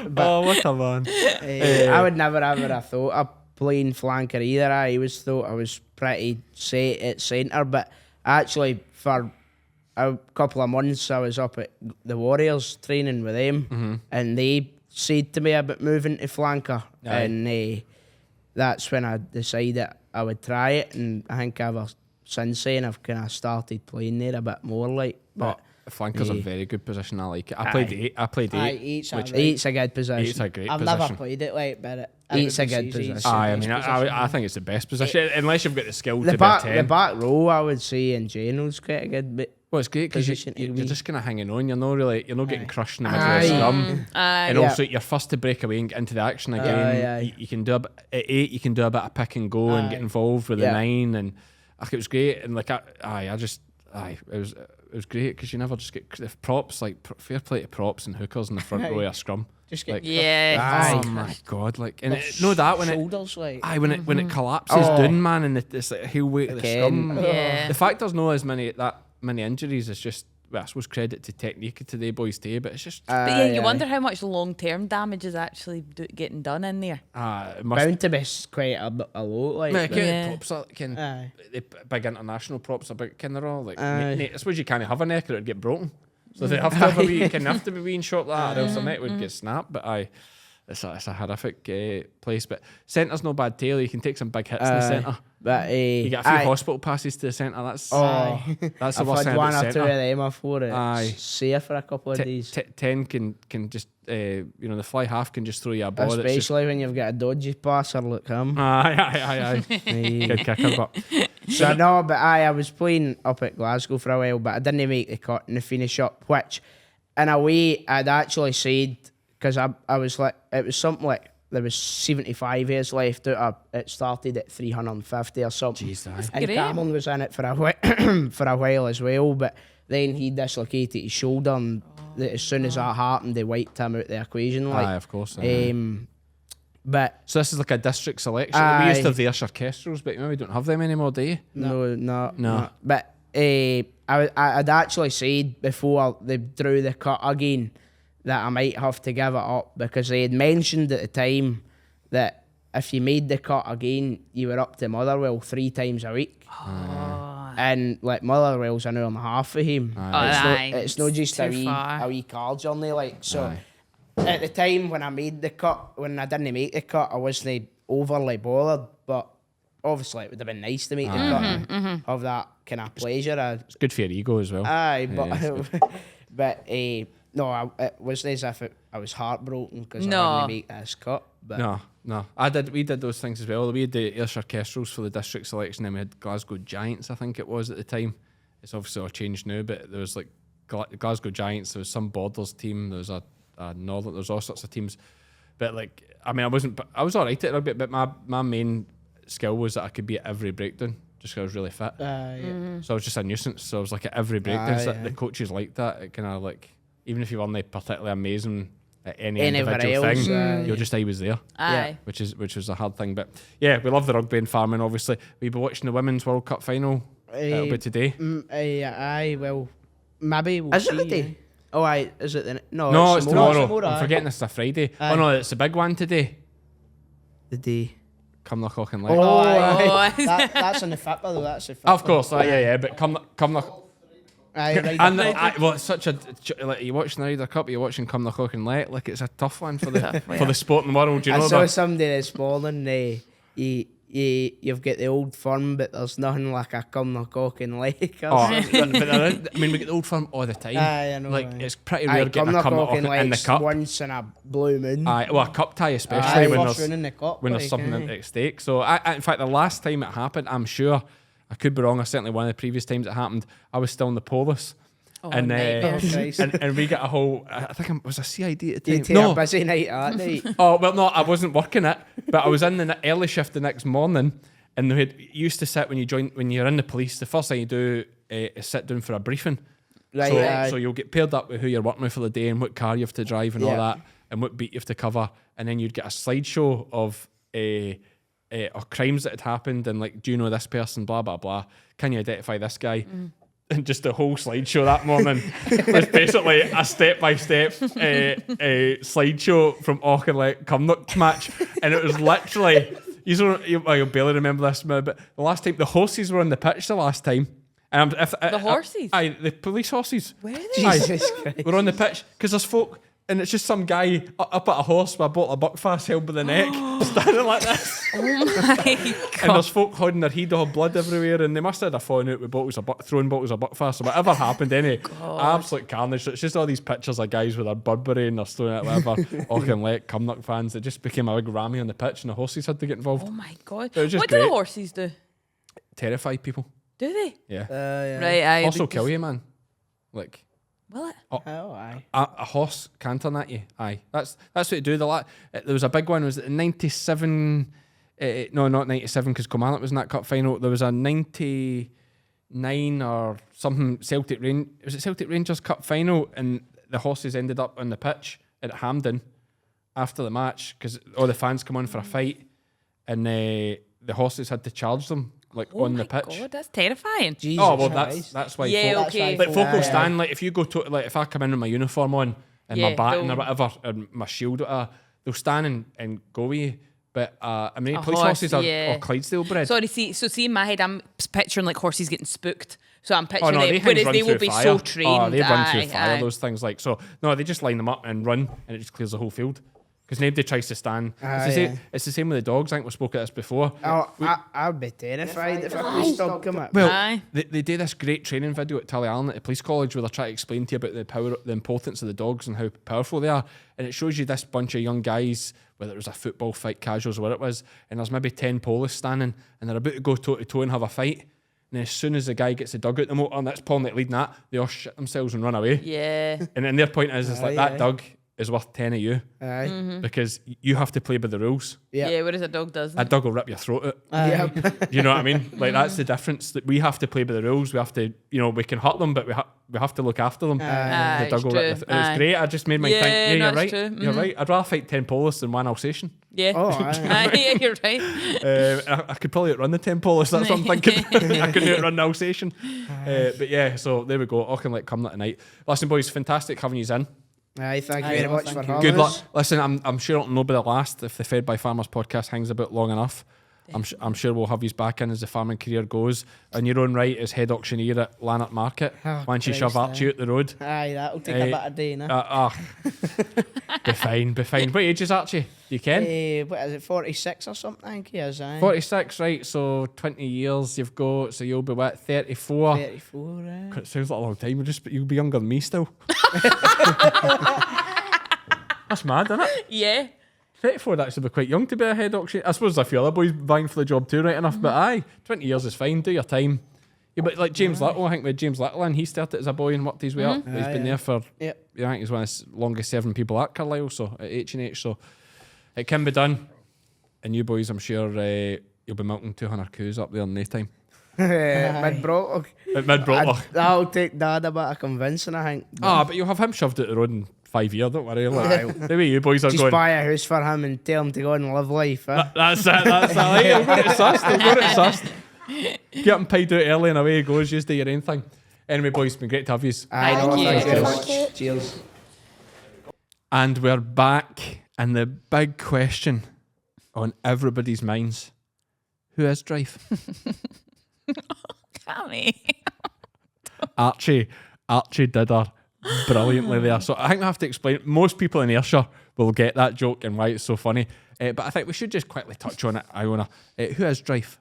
But what a man! I would never ever have thought of playing flanker either. I always thought I was pretty set at centre, but actually for a couple of months I was up at the Warriors training with them, and they said to me about moving to flanker, and that's when I decided I would try it, and I think ever since then I've kind of started playing there a bit more, like. But flanker's a very good position. I like it. I played eight. Eight's which eight's a good position. eight's a great I've position. never played it, like, but Eight's a good position. Aye, I mean, I think it's the best position, unless you've got the skill The to back, be a the 10. back row, I would say in general is quite a good bit. Well, it's great because position to you're be. just kind of hanging on. You're not getting crushed in the middle of the scrum, and also you're first to break away and get into the action again. You can do at 8. You can do a bit of pick and go and get involved with the 9, and it was great. And like it was great because you never just get the props, like fair play to props and hookers in the front row of a scrum. Just get Oh my god! Like, and when shoulders, like. when it collapses down, man, and it's like heel weight of the scrum. Yeah. The fact there's not as many injuries is just, well, I suppose credit to technique to the boys too, but it's just But yeah, you wonder how much long-term damage is actually getting done in there. it must. Bound to be quite a lot, like. Like, Yeah. props are Aye. the big international props are big, they're all like. I suppose you can't have a neck or it'd get broken. So they have to have a wee, can have to be wee and short like that, or else the net would get snapped. But it's a horrific place. But centre's no bad tail. You can take some big hits in the centre. But You get a few hospital passes to the centre. That's the I've worst had thing one about or two of centre. them before. Aye. It's safe for a couple of days. 10 can just, the fly half can just throw you a ball. that's just- Especially when you've got a dodgy passer like him. Aye. Good kicker, but So no, but I was playing up at Glasgow for a while, but I didn't make the cut in the finish up, which in a way I'd actually said, because I was like, it was something like there was 75 years left out of, it started at 350 or something. Jeez, aye. And great. Cameron was in it for a while, for a while as well, but then he dislocated his shoulder, and as soon as that happened, they wiped him out the equation. Like, aye, of course. but So this is like a district selection. We used to have the Ayrshire Kestrels, but maybe we don't have them anymore, do you? No. But I'd actually said before they drew the cut again that I might have to give it up, because they had mentioned at the time that if you made the cut again, you were up to Motherwell 3 times a week. And like Motherwell's an hour and a half for him. It's not just a wee car journey, like so. At the time when I made the cut, when I didn't make the cut, I wasn't overly bothered. But obviously, it would have been nice to make the cut and have that kind of pleasure. It's good for your ego as well. Aye, Yeah, but no, it wasn't as if I was heartbroken because No. I didn't make this cut. But No. We did those things as well. We had the Ayrshire Kestrels for the district selection, and we had Glasgow Giants, I think it was at the time. It's obviously all changed now, but there was like Glasgow Giants, there was some Borders team, there was a Northern, there was all sorts of teams. But like, I mean, I was alright at rugby, but my main skill was that I could be at every breakdown just because I was really fit. So I was just a nuisance. So I was like at every breakdown. So the coaches liked that. It kind of like, even if you weren't particularly amazing at any individual else, thing, you're just always there. Aye. Which was a hard thing. But yeah, we love the rugby and farming, obviously. We'll be watching the Women's World Cup final. It'll be today. Aye, well, maybe we'll Is it see. the day? Oh, aye, is it the... No, it's tomorrow. aye. I'm forgetting it's a Friday. Aye. Oh no, it's a big one today. The day. Come the cock and leg. Oh, aye. Oh. That's in the FIPA though, that's the FIPA. Of course, yeah. But come the... Aye, right. And well, it's such a like you're watching the Ryder Cup, you're watching Come the Cock and Let. Like it's a tough one for the sporting world. You I know, saw but somebody this morning. You've got the old firm, but there's nothing like a come the cock and leg. but we get the Old Firm all the time. Aye, I know, Like aye. it's pretty rare getting a come the cock in the cup. Once in a blue moon. Aye, well, a cup tie especially when first there's round in the cup, when there's like, something aye. at stake. So in fact, the last time it happened, I'm sure I could be wrong. Certainly one of the previous times it happened, I was still in the Polis. And, Christ. and we got a whole. I think it was a CID at the You time. take a busy night that night. Oh well, no, I wasn't working it, but I was in the early shift the next morning, and they used to sit when you're in the police. The first thing you do is sit down for a briefing. Right, so, aye. so you'll get paired up with who you're working with for the day and what car you have to drive and all that, and what beat you have to cover, and then you'd get a slideshow of crimes that had happened, and like, do you know this person? Blah blah blah. Can you identify this guy? And just the whole slideshow that morning was basically a step-by-step slideshow from Auchinleck Cumnock match. And it was literally, you'll barely remember this, but the last time, the horses were on the pitch the last time. And The horses? Aye, the police horses. Where are they? Jesus Christ. We're on the pitch, because there's folk, and it's just some guy up at a horse with a bottle of Buckfast held by the neck, standing like this. Oh my And there's folk holding their head of blood everywhere, and they must have had a falling out with throwing bottles of Buckfast or whatever happened. Absolute carnage. So it's just all these pictures of guys with their Burberry and they're throwing it whatever. Auchinleck Cumnock fans. It just became a big rammy on the pitch, and the horses had to get involved. Oh my God. It was just What do the great. horses do? Terrified people. Do they? Yeah. Right, aye. Horse will because- kill you, man. Like. Will it? Oh, aye. A horse cantering at you. Aye, that's what it do. There was a big one. Was it 97? No, not 97, because Kilmarnock was in that cup final. There was a 99 or something Celtic Rangers Cup final, and the horses ended up on the pitch at Hampden after the match because all the fans come on for a fight, and the horses had to charge them on the pitch. Oh my God, that's terrifying. Jesus Oh well, Christ. that's why. Yeah, folk, okay. Like folk will Aye, stand if you go to if I come in with my uniform on and Yeah, my baton or they'll- whatever and my shield, they'll stand and go with you. But I mean, police horses are Clydesdale bred. Sorry, see in my head, I'm picturing like horses getting spooked. So I'm picturing no, them, whereas they will be so trained. Oh, they run through fire, those things like so. No, they just line them up and run, and it just clears the whole field. Because nobody tries to stand. It's the same with the dogs. I think we spoke at this before. I'd be terrified if a police dog come up. Well, they do this great training video at Tullyallen at the police college where they're trying to explain to you about the importance of the dogs and how powerful they are. And it shows you this bunch of young guys, whether it was a football fight, casuals, or whatever it was, and there's maybe 10 police standing, and they're about to go toe to toe and have a fight. And as soon as the guy gets the dog out the motor, and that's Paul Nick leading that, they all shit themselves and run away. Yeah. And then their point is that dog is worth 10 of you. Because you have to play by the rules. Yeah, whereas a dog doesn't. A dog will rip your throat out. You know what I mean? Like, that's the difference. That we have to play by the rules. We have to, we can hurt them, but we have to look after them. The dog will rip it's great. I just made my think, you're right. True. You're right. I'd rather fight 10 police than one Alsatian. Yeah. Yeah, you're right. I could probably outrun the 10 police. That's what I'm thinking. I couldn't outrun the Alsatian. But yeah, so there we go. Auchinleck coming tonight. Listen, boys, fantastic having you in. Aye, thank you very much for having us. Good luck. Listen, I'm sure it'll not be the last if the Fed by Farmers podcast hangs about long enough. I'm sure we'll have you back in as the farming career goes. In your own right as head auctioneer at Lanark Market. Once you shove Archie out the road. Aye, that'll take a bit of day now. Be fine. What age is Archie? You can? What is it, 46 or something? I think he is, aye. 46, right? So 20 years you've got. So you'll be what? 34. 34, right? It sounds like a long time. You'll be younger than me still. That's mad, isn't it? Yeah. 34 would actually be quite young to be a head auction. I suppose there's a few other boys vying for the job too, right enough. But aye, 20 years is fine. Do your time. Yeah, but like James Little, I think with James Little, and he started as a boy and worked his way up. But he's been there for. I think he's one of the longest serving people at Carlisle, so at H&H. So it can be done. And you boys, I'm sure you'll be milking 200 coos up there in no time. Mid-Broughton. At Mid-Broughton. That'll take Dad a bit of convincing, I think. But you'll have him shoved out the road in 5 years, don't worry. The way you boys are just going. Just buy a house for him and tell him to go and live life. That's it. They'll go to sussed. Get him paid out early and away he goes. Just do your own thing. Anyway, boys, it's been great to have you. Thank you very much. Cheers. And we're back, and the big question on everybody's minds: who is Drive? Cammy. Archie did her brilliantly there. So I think we have to explain. Most people in Ayrshire will get that joke and why it's so funny. But I think we should just quickly touch on it, Iona. Who is Drive?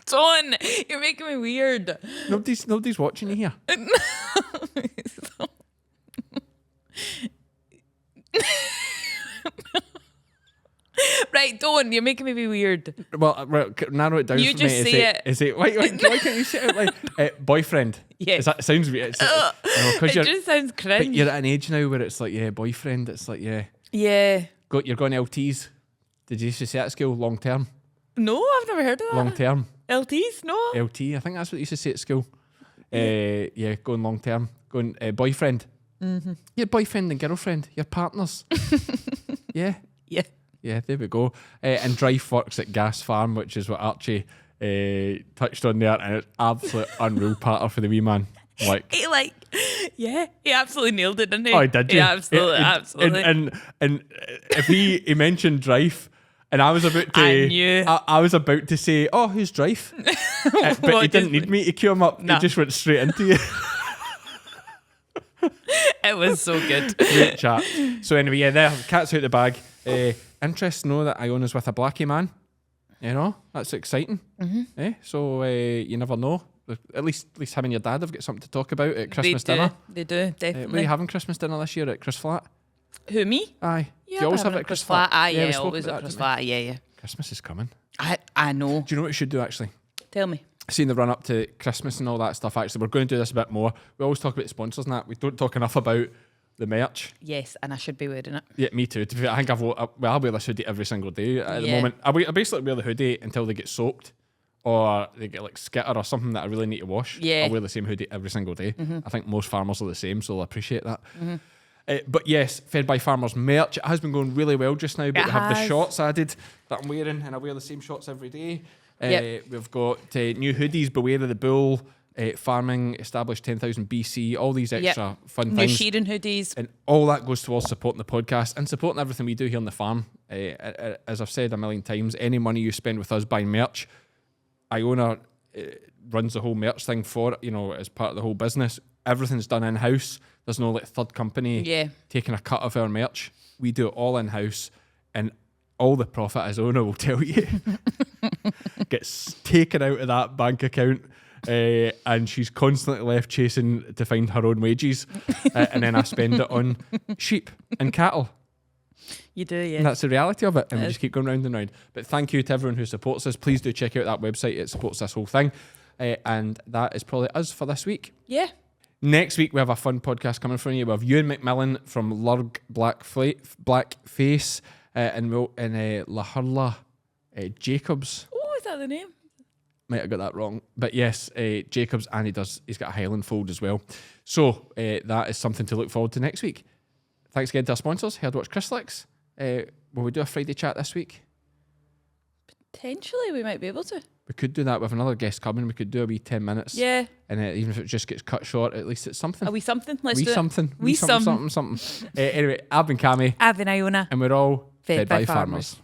Don, you're making me weird. Nobody's watching you here. Right, Don, you're making me be weird. Well, right, narrow it down You for just me. say it. Is it why can't you say it like boyfriend? Yeah. That sounds weird. It just sounds cringe. But you're at an age now where it's like, boyfriend. It's like, Yeah. You're going LTs. Did you used to say at school? Long term? No, I've never heard of that. Long term? LTs? No. LT, I think that's what you used to say at school. Going long term. Going boyfriend. Mm-hmm. Your boyfriend and girlfriend. Your partners. Yeah. Yeah. Yeah, there we go. And Drive works at Gas Farm, which is what Archie touched on there, and it's absolute unreal patter for the wee man. He absolutely nailed it, didn't he? Oh, did you? Yeah, absolutely. And if he mentioned Drive, and I was about to, I knew. I was about to say, "Oh, who's Drive?" But he didn't need me to cue him up. Nah. He just went straight into you. It was so good. Great chat. So anyway, there, cat's out the bag. Interesting to know that Iona's with a blackie man. You know, that's exciting. Mm-hmm. So you never know. At least him and your dad have got something to talk about at Christmas dinner. They do, definitely. Were you having Christmas dinner this year at Chris Flat? Who, me? Aye. Yeah, do you always have it at Chris Flat? Aye, yeah, always at Chris Flat. Yeah. Christmas is coming. I know. Do you know what we should do actually? Tell me. Seeing the run up to Christmas and all that stuff, actually, we're going to do this a bit more. We always talk about sponsors and that. We don't talk enough about the merch. Yes, and I should be wearing it. Yeah, me too. I think I wear this hoodie every single day at the moment. I basically wear the hoodie until they get soaked or they get like skitter or something that I really need to wash. Yeah. I wear the same hoodie every single day. Mm-hmm. I think most farmers are the same, so they'll appreciate that. Mm-hmm. But yes, Fed by Farmers merch. It has been going really well just now, but we have the shorts added that I'm wearing, and I wear the same shorts every day. We've got new hoodies, Beware of the Bull. farming, established 10,000 BC, all these extra fun New things. shearing hoodies. And all that goes towards supporting the podcast and supporting everything we do here on the farm. As I've said a million times, any money you spend with us buying merch, Iona runs the whole merch thing for it, as part of the whole business. Everything's done in-house. There's no third company taking a cut of our merch. We do it all in-house, and all the profit, as Iona will tell you, gets taken out of that bank account. And she's constantly left chasing to find her own wages, and then I spend it on sheep and cattle. You do, yeah. And that's the reality of it, and we just keep going round and round. But thank you to everyone who supports us. Please do check out that website; it supports this whole thing. And that is probably us for this week. Yeah. Next week we have a fun podcast coming from you. We have Ewan McMillan from Lurg Blackface, and Lahurla Jacobs. Oh, is that the name? Might have got that wrong, but yes, Jacobs, and he's got a Highland fold as well. So that is something to look forward to next week. Thanks again to our sponsors, Herdwatch Crystalyx. Will we do a Friday chat this week? Potentially, we might be able to. We could do that with another guest coming. We could do a wee 10 minutes. Yeah. And even if it just gets cut short, at least it's something. A wee something. Let's wee do something. it. Wee something. Anyway, I've been Cammy. I've been Iona. And we're all Fed by farmers.